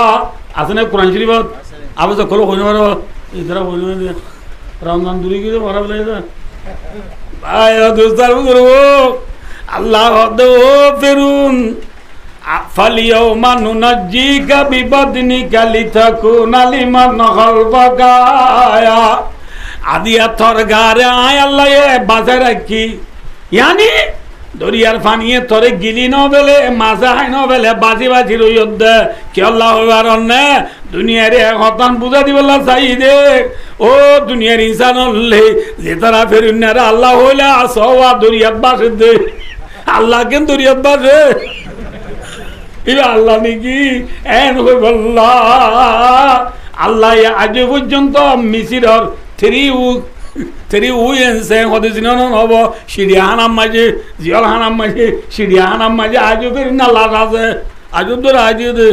আছে না কোরআন শরীফ আবার তো কলো হইনে পারো ইধারা হইনে রমজান দূরে গিয়ে ভরা বলে আল্লাহ ফেরুন ফালিও মানু নজিকা বিপদিনী কালিতাকুনা লিমান হলবকায়া আদিয়া থর গারে আয় আল্লাহ বাজে রাখি ইয়ানি দরিয়ার ফানিয়ে তরে গিলি ন বেলে মাঝে হাই ন বেলে বাজি বাজি রইদ কি আল্লাহ হবার অন্যে দুনিয়ারে হতান বুঝা দিবল্লা চাই দে ও দুনিয়ার ইনসান হলে যে তারা ফেরুন্নারে আল্লাহ হইলে আসওয়া দরিয়াত বাসে দে আল্লাহ কেন দরিয়াত বাসে ইবা আল্লাহ নাকি এন হই বল্লা আল্লাহ আজ পর্যন্ত মিসিরর তেরি উইয়েছে হদিন হব সিরিয়াহানাম মাঝে জিয়াল হানাম মাঝে সিরিয়াহানাম মাঝে আজও ফেরিনা লাশ আছে আজও তো রাজি দে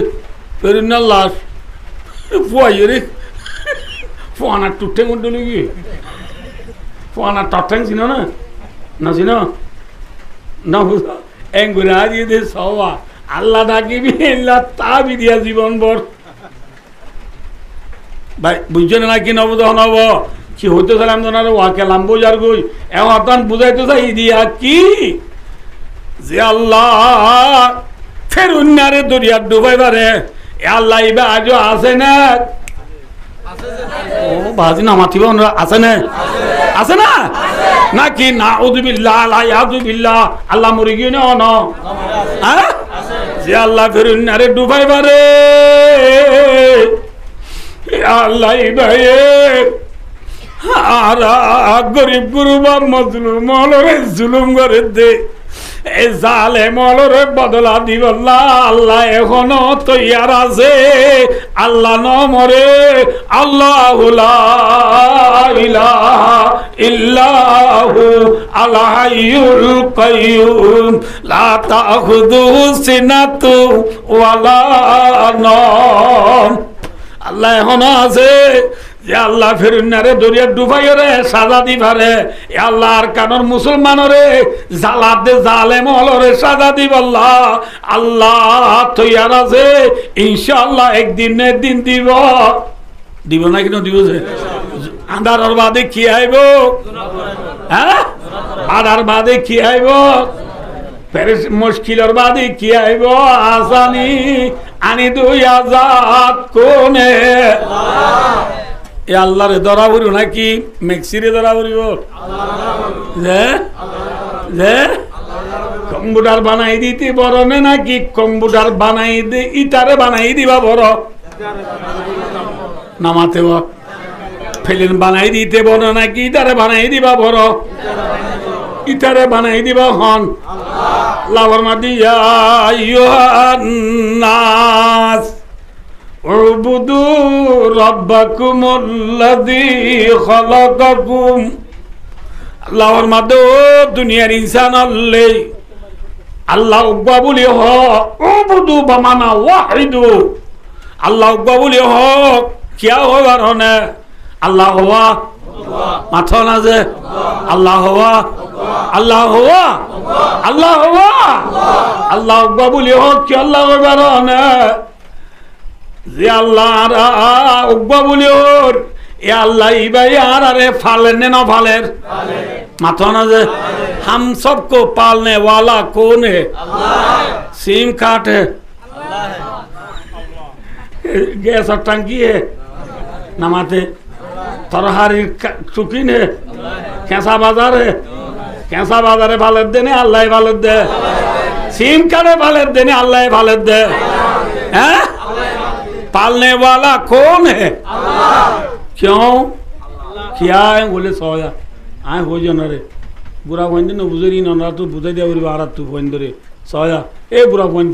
ফেরিনা লাশ ফুয়াই রে ফুয়ানার টুটে মধ্যে নাকি ফুয়ানার টট্যাং ছিল না না ছিল না বুঝা এঙ্গুরে আজিয়ে দে সবা আল্লাহ ডাকিবি আল্লাহ তা বিদিয়া জীবন ভর ভাই বুঝছেন না কি নব তখন হব কি হতে চালাম জানার ওয়াকে লাম বোঝার গই এখন বুঝাইতে চাই দিয়া কি যে আল্লাহ ফেরুন্নারে দরিয়ার ডুবাইবারে এ আল্লাহ ইবা আজও আছে না ও বাজি না মাতিব আছে না আছে না নাকি না উযুবিল্লাহ লা ইয়াযুবিল্লাহ আল্লাহ মরি গিয়ে না না হ্যাঁ যে আল্লাহ ফেরুন্নারে ডুবাইবারে আল্লাহ ভাই গরিব গুরুবা মজলুম মলরে জুলুম করে দে এ জালে মলরে বদলা দিবল্লা আল্লাহ এখনো তৈয়ার আছে আল্লাহ ন মরে আল্লাহু লা ইলাহা ইল্লাহু আল হাইয়ুল কাইয়ুম লা তাখুযুহু সিনাতু ওয়ালা নাওম আল্লাহ এখন আছে যে আল্লাহ ফেরুন্নারে দরিয়া ডুবাইরে সাজা দিবারে এ আল্লাহর কানর মুসলমানরে জালাত দে জালেম হলরে সাজা দিব আল্লাহ আল্লাহ তৈয়ার আছে ইনশাআল্লাহ একদিন দিব দিব না কেন দিব যে আন্ধার বাদে কি আইব হ্যাঁ বাধার বাদে কি আইব মুশকিলের বাদে কি আইব আসানি আনি দুই আজাদ কোনে এ আল্লাহরে ধরা পড়িব নাকি মেক্সিরে ধরা পড়িব যে কম্পিউটার বানাই দিতে বড় নে নাকি কম্পিউটার বানাই দে ইটারে বানাই দিবা বড় নামাতে ফিল্ম বানাই দিতে বড় নাকি ইটারে বানাই দিবা বড় ইটারে বানাই দিবা হন আল্লাহর মাদিয়া আইয়ুহান নাস উবুদু রাব্বাকুমুল্লাযী খালাকাকুম আল্লাহর মাদে দুনিয়ার ইনসান আল্লাহ আল্লাহ উব্বা বলি হ উবুদু বামানা ওয়াহিদু আল্লাহ উব্বা বলি হ কিয়া হওয়ার হনে আল্লাহ হওয়া মাথা না যে আল্লাহ হওয়া আল্লাহ হওয়া আল্লাহ হওয়া আল্লাহ উব্বা বলি হ কি আল্লাহ হওয়ার হনে যে আল্লাহ উব্বা বলি ওর এ আল্লাহ ইবাই আর আরে ফালের নে না ফালের মাথা না যে हम सबको पालने वाला कौन है? सीम काट है, गैस और टंकी है, नमाते तरहारी चुकिन है, कैसा बाजार है, कैसा बाजार है? भाले देने अल्लाह भाले दे, सीम काटे भाले देने अल्लाह भाले दे, हैं? पालने वाला कौन है? क्यों क्या है? बोले सोया आए हो जो न रे बुरा बन न बुझेरी न तू बुझे दे बारा तू बन रे सोया ए बुरा बन